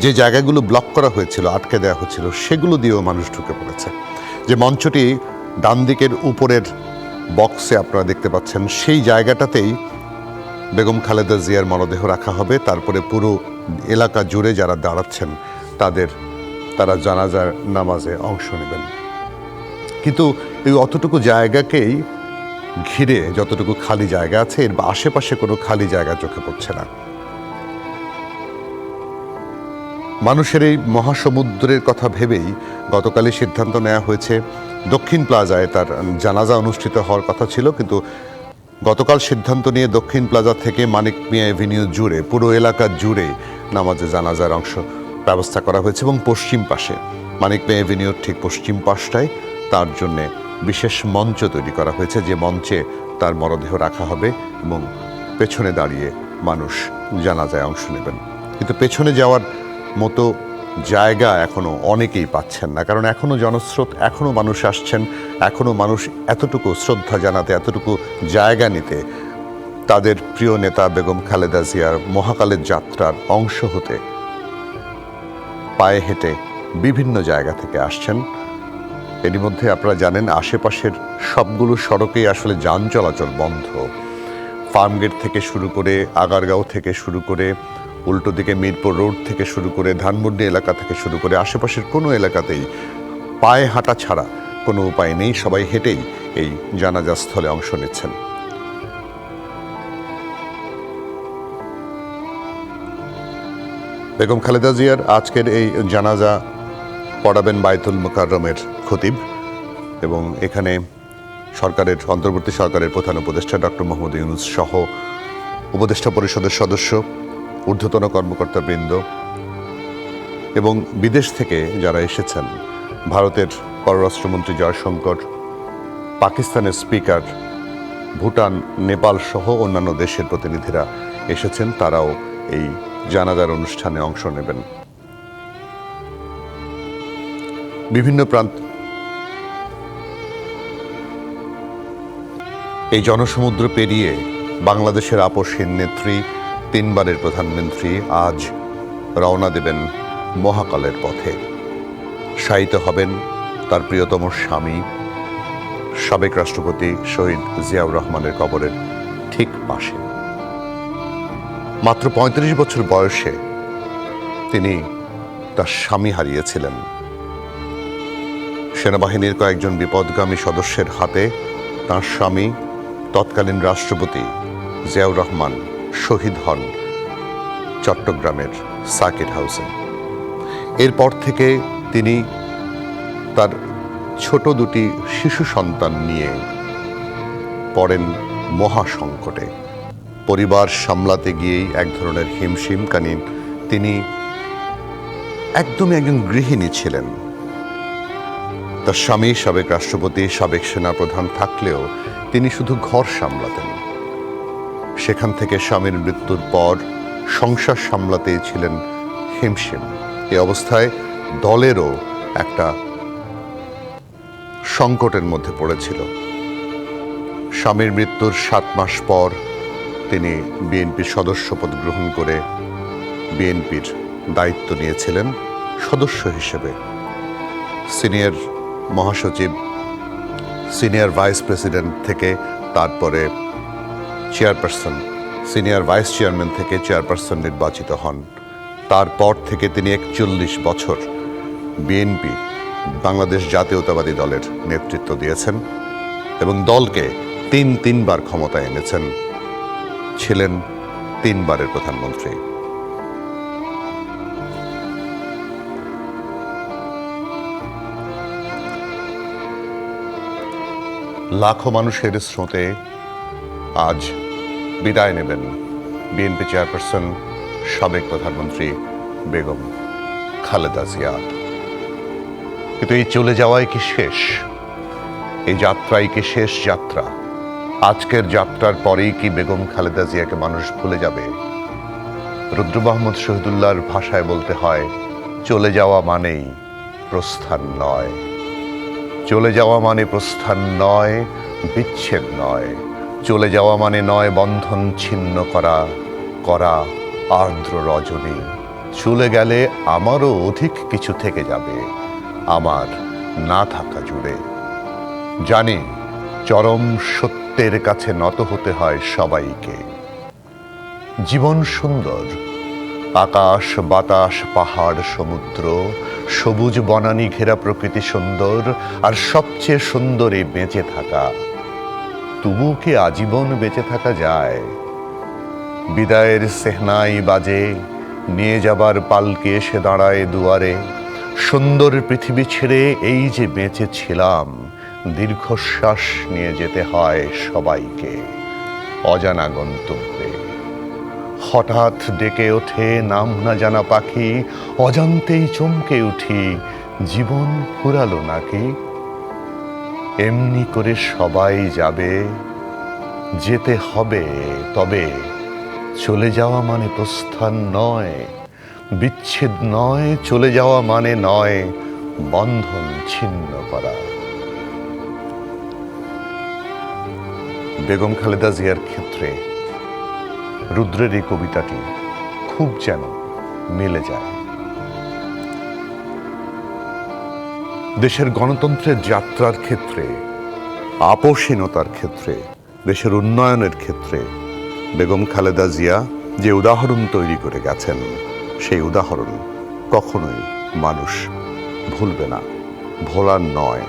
যে জায়গাগুলো ব্লক করা হয়েছিল, আটকে দেওয়া হয়েছিল, সেগুলো দিয়েও মানুষ ঢুকে পড়েছে। যে মঞ্চটি ডান দিকের উপরের বক্সে আপনারা দেখতে পাচ্ছেন, সেই জায়গাটাতেই বেগম খালেদা জিয়ার মরদেহ রাখা হবে। তারপরে পুরো এলাকা জুড়ে যারা দাঁড়াচ্ছেন তারা জানাজার নামাজে অংশ নেবেন। কিন্তু এই অতটুকু জায়গাকেই ঘিরে যতটুকু খালি জায়গা আছে, এর আশেপাশে কোনো খালি জায়গা চোখে পড়ছে না। মানুষের এই মহাসমুদ্রের কথা ভেবেই গতকালই সিদ্ধান্ত নেওয়া হয়েছে, দক্ষিণ প্লাজায় তার জানাজা অনুষ্ঠিত হওয়ার কথা ছিল, কিন্তু গতকাল সিদ্ধান্ত নিয়ে দক্ষিণ প্লাজা থেকে মানিক মিয়া এভিনিউ জুড়ে পুরো এলাকা জুড়ে নামাজে জানাজার অংশ ব্যবস্থা করা হয়েছে। এবং পশ্চিম পাশে, মানিক মিয়া এভিনিউর ঠিক পশ্চিম পাশটায় তার জন্যে বিশেষ মঞ্চ তৈরি করা হয়েছে, যে মঞ্চে তার মরদেহ রাখা হবে এবং পেছনে দাঁড়িয়ে মানুষ জানাজায় অংশ নেবেন। কিন্তু পেছনে যাওয়ার মতো জায়গা এখনো অনেকেই পাচ্ছেন না, কারণ এখনো জনস্রোত, এখনো মানুষ আসছেন, এখনো মানুষ এতটুকু শ্রদ্ধা জানাতে, এতটুকু জায়গা নিতে, তাদের প্রিয় নেতা বেগম খালেদা জিয়ার মহাকালের যাত্রার অংশ হতে পায়ে হেঁটে বিভিন্ন জায়গা থেকে আসছেন। এরই মধ্যে আপনারা জানেন, আশেপাশের সবগুলো সড়কেই আসলে যান চলাচল বন্ধ। ফার্মগেট থেকে শুরু করে, আগারগাঁও থেকে শুরু করে, উল্টো দিকে মিরপুর রোড থেকে শুরু করে, ধানমন্ডি এলাকা থেকে শুরু করে আশেপাশের কোনো এলাকাতেই পায়ে হাঁটা ছাড়া কোনো উপায় নেই। সবাই হেঁটেই এই জানাজা স্থলে অংশ নিচ্ছেন। বেগম খালেদা জিয়ার আজকের এই জানাজা পড়াবেন বায়তুল মুকাররমের খতিব, এবং এখানে অন্তর্বর্তী সরকারের প্রধান উপদেষ্টা ডক্টর মোহাম্মদ ইউনূস সহ উপদেষ্টা পরিষদের সদস্য, ঊর্ধ্বতন কর্মকর্তাবৃন্দ এবং বিদেশ থেকে যারা এসেছেন, ভারতের পররাষ্ট্রমন্ত্রী জয়শঙ্কর, পাকিস্তানের স্পিকার, ভুটান, নেপাল সহ অন্যান্য দেশের প্রতিনিধিরা এসেছেন। তারাও এই জানাজার অনুষ্ঠানে অংশ নেবেন। বিভিন্ন প্রান্ত এই জনসমুদ্র পেরিয়ে বাংলাদেশের আপসহীন নেত্রী, 3 বারের প্রধানমন্ত্রী আজ রওনা দেবেন মহাকালের পথে। শায়িত হবেন তার প্রিয়তম স্বামী, সাবেক রাষ্ট্রপতি শহীদ জিয়াউর রহমানের কবরের ঠিক পাশে। মাত্র 35 বছর বয়সে তিনি তার স্বামী হারিয়েছিলেন। সেনাবাহিনীর কয়েকজন বিপদগামী সদস্যের হাতে তাঁর স্বামী, তৎকালীন রাষ্ট্রপতি জিয়াউর রহমান শহীদ হন চট্টগ্রামের সার্কিট হাউসে। এরপর থেকে তিনি তার ছোট 2টি শিশু সন্তান নিয়ে পড়েন মহাসংকটে। পরিবার সামলাতে গিয়েই এক ধরনের হিমশিম, কারণ তিনি একদমই একজন গৃহিণী ছিলেন। তার স্বামী সাবেক রাষ্ট্রপতি, সাবেক সেনাপ্রধান থাকলেও তিনি শুধু ঘর সামলাতেন। সেখান থেকে স্বামীর মৃত্যুর পর সংসার সামলাতেই ছিলেন হিমশিম। এই অবস্থায় দলেরও একটা সংকটের মধ্যে পড়েছিল। স্বামীর মৃত্যুর 7 মাস পর তিনি বিএনপির সদস্যপদ গ্রহণ করে বিএনপির দায়িত্ব নিয়েছিলেন সদস্য হিসেবে। সিনিয়র মহাসচিব, সিনিয়র ভাইস প্রেসিডেন্ট থেকে তারপরে চেয়ারপারসন, সিনিয়র ভাইস চেয়ারম্যান থেকে চেয়ারপারসন নির্বাচিত হন। তারপর থেকে তিনি 41 বছর বিএনপি, বাংলাদেশ জাতীয়তাবাদী দলের নেতৃত্ব দিয়েছেন এবং দলকে তিনবার ক্ষমতায় এনেছেন। ছিলেন 3 বারের প্রধানমন্ত্রী। লাখো মানুষের স্রোতে আজ বিদায় নেবেন বিএনপি চেয়ারপারসন, সাবেক প্রধানমন্ত্রী বেগম খালেদা জিয়া। কিন্তু এই চলে যাওয়াই কি শেষ? এই যাত্রাই কি শেষ যাত্রা? আজকের যাত্রার পরেই কি বেগম খালেদা জিয়াকে মানুষ ভুলে যাবে? রুদ্র মোহাম্মদ শহীদুল্লাহর ভাষায় বলতে হয়, চলে যাওয়া মানেই প্রস্থান নয়। চলে যাওয়া মানে প্রস্থান নয়, বিচ্ছেদ নয়। চলে যাওয়া মানে নয় বন্ধন ছিন্ন করা করা আর্দ্র রজনী। চলে গেলে আমারও অধিক কিছু থেকে যাবে আমার না থাকা জুড়ে। জানি চরম সত্যের কাছে নত হতে হয় সবাইকে। জীবন সুন্দর, আকাশ বাতাস পাহাড় সমুদ্র, সবুজ বনানী ঘেরা প্রকৃতি সুন্দর, আর সবচেয়ে সুন্দর এই বেঁচে থাকা। তবু কি আজীবন বেঁচে থাকা যায়? বিদায়ের সেহনাই বাজে, নিয়ে যাবার পালকে এসে দাঁড়ায় দুয়ারে। সুন্দর পৃথিবী ছেড়ে এই যে বেঁচে ছিলাম, দীর্ঘশ্বাস নিয়ে যেতে হয় সবাইকে অজানা গন্তব্যে। হঠাৎ ডেকে ওঠে নাম না জানা পাখি, অজান্তেই চমকে উঠি, জীবন ফুরালো নাকি? এমনি করে সবাই যাবে, যেতে হবে, তবে চলে যাওয়া মানে প্রস্থান নয়, বিচ্ছেদ নয়। চলে যাওয়া মানে নয় বন্ধন ছিন্ন করা। বেগম খালেদা জিয়ার ক্ষেত্রে রুদ্রের এই কবিতাটি খুব যেন মিলে যায়। দেশের গণতন্ত্রের যাত্রার ক্ষেত্রে, আপোষহীনতার ক্ষেত্রে, দেশের উন্নয়নের ক্ষেত্রে বেগম খালেদা জিয়া যে উদাহরণ তৈরি করে গেছেন, সেই উদাহরণ কখনোই মানুষ ভুলবে না, ভোলার নয়।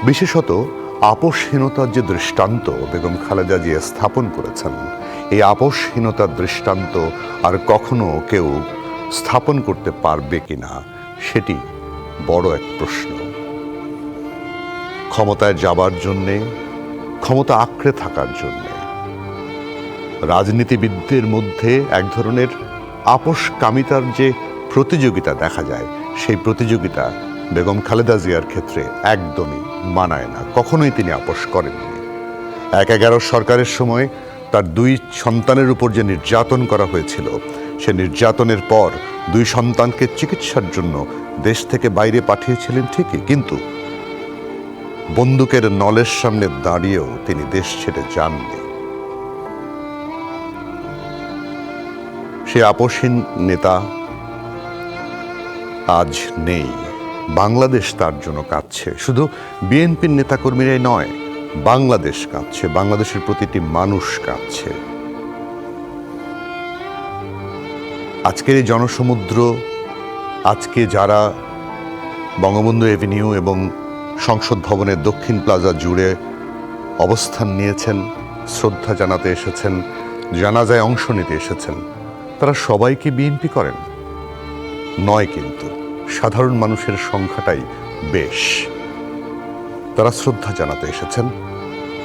বিশেষত আপোষহীনতার যে দৃষ্টান্ত বেগম খালেদা জিয়া স্থাপন করেছেন, এই আপোষহীনতার দৃষ্টান্ত আর কখনো কেউ স্থাপন করতে পারবে কিনা সেটি বড় এক প্রশ্ন। ক্ষমতায় যাবার জন্যে, ক্ষমতা আঁকড়ে থাকার জন্যে রাজনীতিবিদদের মধ্যে এক ধরনের আপোষকামিতার যে প্রতিযোগিতা দেখা যায়, সেই প্রতিযোগিতা বেগম খালেদা জিয়ার ক্ষেত্রে একদমই মানায় না। কখনোই তিনি আপোষ করেননি। ১/১১ সরকারের সময় তার 2 সন্তানের উপর যে নির্যাতন করা হয়েছিল, সে নির্যাতনের পর 2 সন্তানকে চিকিৎসার জন্য দেশ থেকে বাইরে পাঠিয়েছিলেন ঠিকই, কিন্তু বন্দুকের নলের সামনে দাঁড়িয়েও তিনি দেশ ছেড়ে যাননি। সে আপোষহীন নেতা আজ নেই। বাংলাদেশ তার জন্য কাঁদছে। শুধু বিএনপির নেতাকর্মীরাই নয়, বাংলাদেশ কাঁদছে, বাংলাদেশের প্রতিটি মানুষ কাঁদছে। আজকের এই জনসমুদ্র, আজকে যারা বঙ্গবন্ধু এভিনিউ এবং সংসদ ভবনের দক্ষিণ প্লাজা জুড়ে অবস্থান নিয়েছেন, শ্রদ্ধা জানাতে এসেছেন, জানাজায় অংশ নিতে এসেছেন, তারা সবাই কি বিএনপি করেন? নয়, কিন্তু সাধারণ মানুষের সংখ্যাটাই বেশ। তারা শ্রদ্ধা জানাতে এসেছেন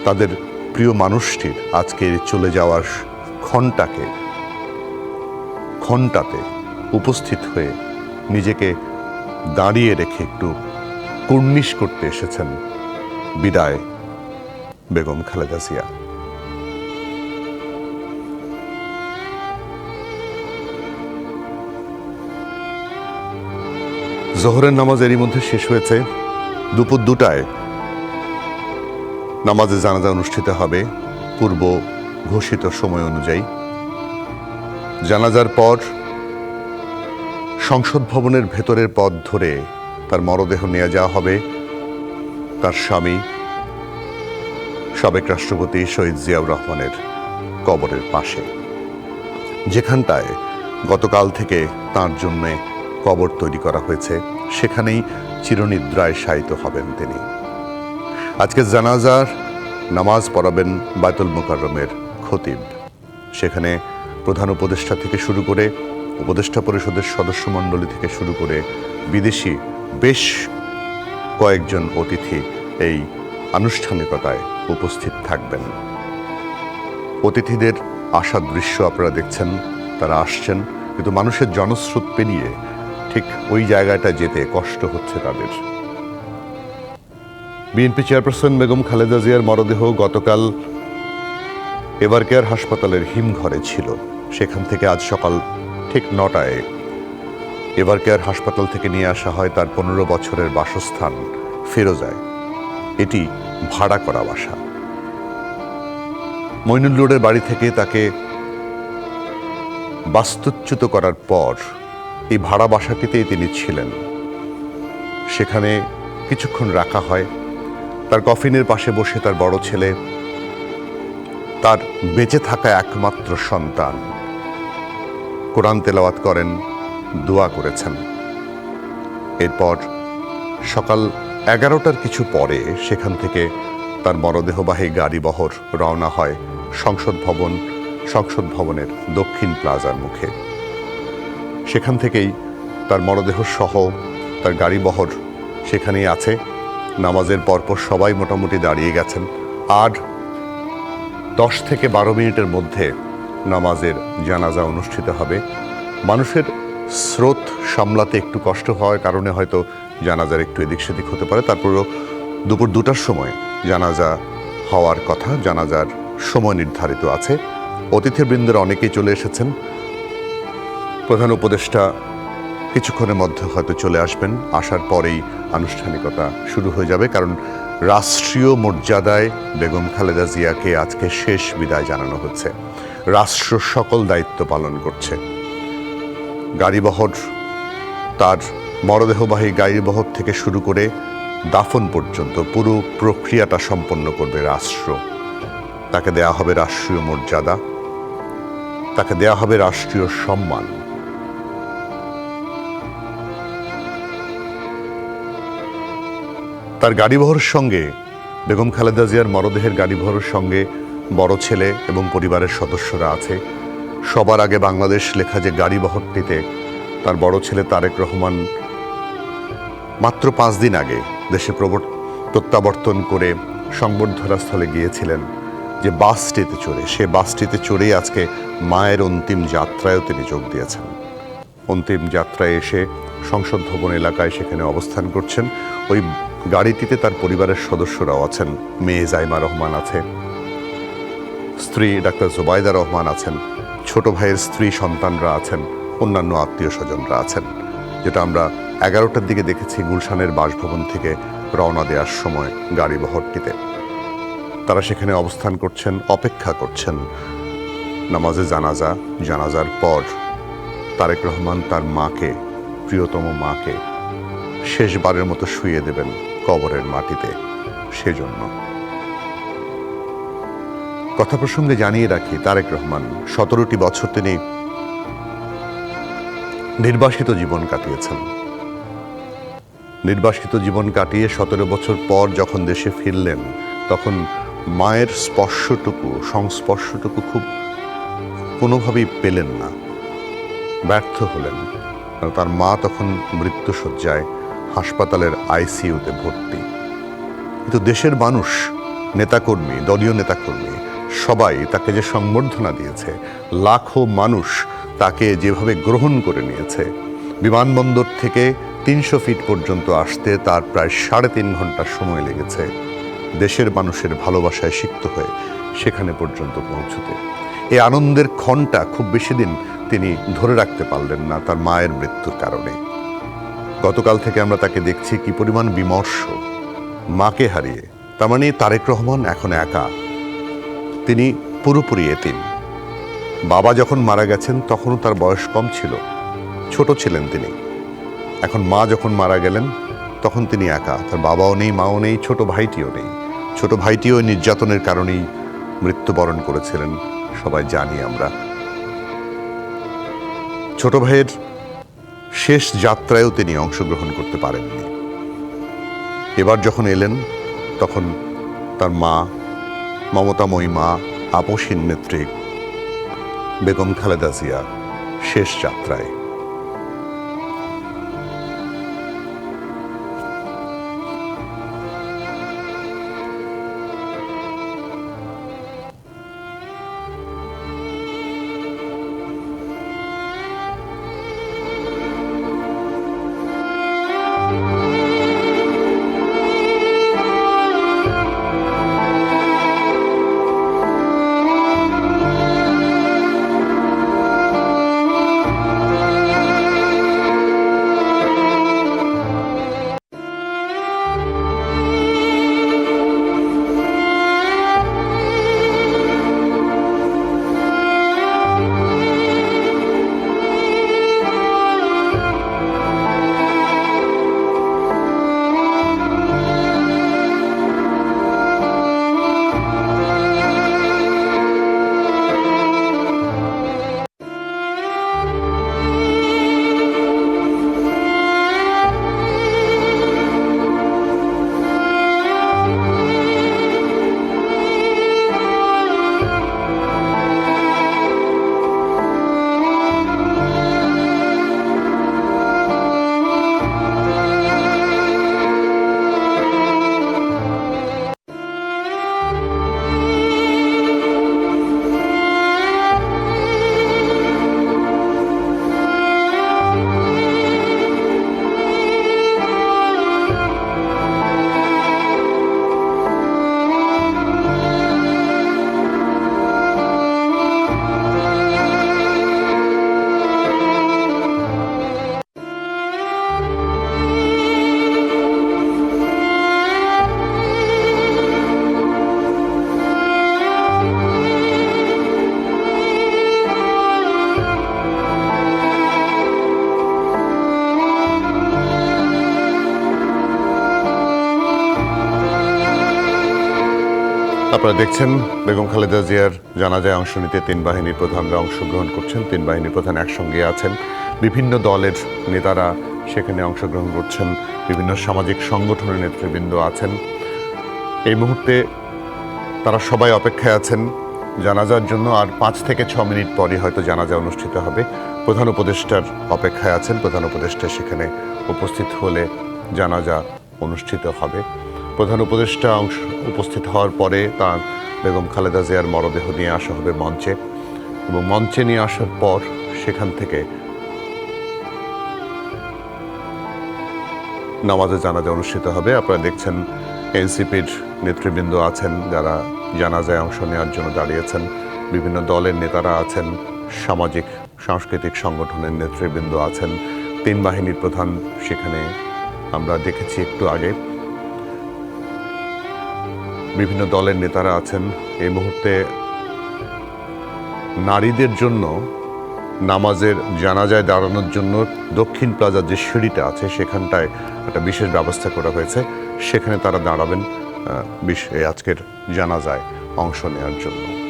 তাদের প্রিয় মানুষটির আজকের চলে যাওয়ার ঘণ্টাতে উপস্থিত হয়ে নিজেকে দাঁড়িয়ে রেখে একটু কুর্নিশ করতে এসেছেন বিদায় বেগম খালেদা জিয়া। জোহরের নামাজ এরই মধ্যে শেষ হয়েছে। দুপুর 2টায় নামাজে জানাজা অনুষ্ঠিত হবে পূর্ব ঘোষিত সময় অনুযায়ী। জানাজার পর সংসদ ভবনের ভেতরের পথ ধরে তার মরদেহ নিয়ে যাওয়া হবে তার স্বামী সাবেক রাষ্ট্রপতি শহীদ জিয়াউর রহমানের কবরের পাশে, যেখানটায় গতকাল থেকে তার জন্য কবর তৈরি করা হয়েছে। সেখানেই চিরনিদ্রায় শায়িত হবেন তিনি। আজকে জানাজার নামাজ পড়াবেন বায়তুল মুকাররমের খতিব। সেখানে প্রধান উপদেষ্টা থেকে শুরু করে উপদেষ্টা পরিষদের সদস্যমণ্ডলী থেকে শুরু করে বিদেশি বেশ কয়েকজন অতিথি এই আনুষ্ঠানিকতায় উপস্থিত থাকবেন। অতিথিদের আসার দৃশ্য আপনারা দেখছেন, তারা আসছেন, কিন্তু মানুষের জনস্রোত পেরিয়ে ঠিক ওই জায়গাটা যেতে কষ্ট হচ্ছে তাদের। বিএনপি চেয়ারপারসন বেগম খালেদা জিয়ার মরদেহ গতকাল এভারকেয়ার হাসপাতালের হিমঘরে ছিল। সেখান থেকে আজ সকাল ঠিক 9টায় এভারকেয়ার হাসপাতাল থেকে নিয়ে আসা হয় তার 15 বছরের বাসস্থান ফিরোজায়। এটি ভাড়া করা বাসা। মইনুল রোডের বাড়ি থেকে তাকে বাস্তুচ্যুত করার পর এই ভাড়া বাসাটিতেই তিনি ছিলেন। সেখানে কিছুক্ষণ রাখা হয়। তার কফিনের পাশে বসে তার বড় ছেলে, তার বেঁচে থাকা একমাত্র সন্তান কোরআন তেলাওয়াত করেন, দোয়া করেছেন। এরপর সকাল 11টার কিছু পরে সেখান থেকে তার মরদেহবাহী গাড়িবহর রওনা হয় সংসদ ভবনের দক্ষিণ প্লাজার মুখে। সেখান থেকেই তার মরদেহ সহ তার গাড়িবহর সেখানেই আছে। নামাজের পরপর সবাই মোটামুটি দাঁড়িয়ে গেছেন। আর 10 থেকে 12 মিনিটের মধ্যে নামাজের জানাজা অনুষ্ঠিত হবে। মানুষের স্রোত সামলাতে একটু কষ্ট হওয়ার কারণে হয়তো জানাজার একটু এদিক সেদিক হতে পারে। তারপরেও দুপুর 2টার সময় জানাজা হওয়ার কথা, জানাজার সময় নির্ধারিত আছে। অতিথিবৃন্দের অনেকেই চলে এসেছেন। প্রধান উপদেষ্টা কিছুক্ষণের মধ্যে হয়তো চলে আসবেন। আসার পরেই আনুষ্ঠানিকতা শুরু হয়ে যাবে, কারণ রাষ্ট্রীয় মর্যাদায় বেগম খালেদা জিয়াকে আজকে শেষ বিদায় জানানো হচ্ছে। রাষ্ট্র সকল দায়িত্ব পালন করছে। গাড়িবহর, তার মরদেহবাহী গাড়িবহর থেকে শুরু করে দাফন পর্যন্ত পুরো প্রক্রিয়াটা সম্পন্ন করবে রাষ্ট্র। তাকে দেয়া হবে রাষ্ট্রীয় মর্যাদা, তাকে দেয়া হবে রাষ্ট্রীয় সম্মান। তার গাড়িবহরের সঙ্গে, বেগম খালেদা জিয়ার মরদেহের গাড়িবহরের সঙ্গে বড় ছেলে এবং পরিবারের সদস্যরা আছে। সবার আগে বাংলাদেশ লেখা যে গাড়িবহরটিতে তার বড় ছেলে তারেক রহমান মাত্র 5 দিন আগে দেশে প্রত্যাবর্তন করে সংবর্ধনা স্থলে গিয়েছিলেন, যে বাসটিতে চড়ে, সে বাসটিতে চড়েই আজকে মায়ের অন্তিম যাত্রায়ও তিনি যোগ দিয়েছেন। অন্তিম যাত্রায় এসে সংসদ ভবন এলাকায় সেখানে অবস্থান করছেন। ওই গাড়িটিতে তার পরিবারের সদস্যরাও আছেন। মেয়ে জাইমা রহমান আছে, স্ত্রী ডাক্তার জুবাইদা রহমান আছেন, ছোট ভাইয়ের স্ত্রী সন্তানরা আছেন, অন্যান্য আত্মীয় স্বজনরা আছেন, যেটা আমরা 11টার দিকে দেখেছি গুলশানের বাসভবন থেকে রওনা দেওয়ার সময় গাড়িবহরটিতে। তারা সেখানে অবস্থান করছেন, অপেক্ষা করছেন নামাজে জানাজা। জানাজার পর তারেক রহমান তার মাকে, প্রিয়তম মাকে শেষবারের মতো শুইয়ে দেবেন কবরের মাটিতে। সেজন্য কথা প্রসঙ্গে জানিয়ে রাখি, তারেক রহমান 17টি বছর তিনি নির্বাসিত জীবন কাটিয়েছেন। নির্বাসিত জীবন কাটিয়ে 17 বছর পর যখন দেশে ফিরলেন, তখন মায়ের সংস্পর্শটুকু খুব কোনোভাবেই পেলেন না, ব্যর্থ হলেন। তার মা তখন মৃত্যুশয্যায় হাসপাতালের আইসিইউতে ভর্তি। কিন্তু দেশের মানুষ, নেতাকর্মী, দলীয় নেতাকর্মী সবাই তাকে যে সংবর্ধনা দিয়েছে, লাখো মানুষ তাকে যেভাবে গ্রহণ করে নিয়েছে, বিমানবন্দর থেকে 300 ফিট পর্যন্ত আসতে তার প্রায় 3.5 ঘন্টা সময় লেগেছে দেশের মানুষের ভালোবাসায় সিক্ত হয়ে সেখানে পর্যন্ত পৌঁছতে। এই আনন্দের ক্ষণটা খুব বেশি দিন তিনি ধরে রাখতে পারলেন না তার মায়ের মৃত্যুর কারণে। গতকাল থেকে আমরা তাকে দেখছি কি পরিমাণ বিমর্ষ, মাকে হারিয়ে। তার মানে তারেক রহমান এখন একা, তিনি পুরোপুরি এতিম। বাবা যখন মারা গেছেন তখনও তার বয়স কম ছিল, ছোট ছিলেন তিনি। এখন মা যখন মারা গেলেন তখন তিনি একা, তার বাবাও নেই, মাও নেই, ছোট ভাইটিও নেই। ছোট ভাইটিও নির্যাতনের কারণেই মৃত্যুবরণ করেছিলেন, সবাই জানি আমরা। ছোট ভাইয়ের শেষ যাত্রায়ও তিনি অংশগ্রহণ করতে পারেননি। এবার যখন এলেন তখন তার মা, মমতাময়ী মা, আপসহীন নেত্রী বেগম খালেদা জিয়া শেষ যাত্রায়। আপনারা দেখছেন বেগম খালেদা জিয়ার জানাজায় অংশ নিতে 3 বাহিনীর প্রধানরা অংশগ্রহণ করছেন। 3 বাহিনীর প্রধান একসঙ্গে আছেন, বিভিন্ন দলের নেতারা সেখানে অংশগ্রহণ করছেন, বিভিন্ন সামাজিক সংগঠনের নেতৃবৃন্দ আছেন। এই মুহূর্তে তারা সবাই অপেক্ষায় আছেন জানাজার জন্য। আর 5 থেকে 6 মিনিট পরই হয়তো জানাজা অনুষ্ঠিত হবে। প্রধান উপদেষ্টার অপেক্ষায় আছেন, প্রধান উপদেষ্টা সেখানে উপস্থিত হলে জানাজা অনুষ্ঠিত হবে। প্রধান উপদেষ্টা উপস্থিত হওয়ার পরে তার বেগম খালেদা জিয়ার মরদেহ নিয়ে আসা হবে মঞ্চে, এবং মঞ্চে নিয়ে আসার পর সেখান থেকে নামাজে জানাজা অনুষ্ঠিত হবে। আপনারা দেখছেন এনসিপির নেতৃবৃন্দ আছেন যারা জানাজায় অংশ নেওয়ার জন্য দাঁড়িয়েছেন, বিভিন্ন দলের নেতারা আছেন, সামাজিক সাংস্কৃতিক সংগঠনের নেতৃবৃন্দ আছেন, 3 বাহিনীর প্রধান সেখানে আমরা দেখেছি একটু আগে, বিভিন্ন দলের নেতারা আছেন। এই মুহূর্তে নারীদের জন্য নামাজের জানাজায় দাঁড়ানোর জন্য দক্ষিণ প্লাজার যে সিঁড়িটা আছে সেখানটায় একটা বিশেষ ব্যবস্থা করা হয়েছে, সেখানে তারা দাঁড়াবেন আজকের জানাজায় অংশ নেওয়ার জন্য।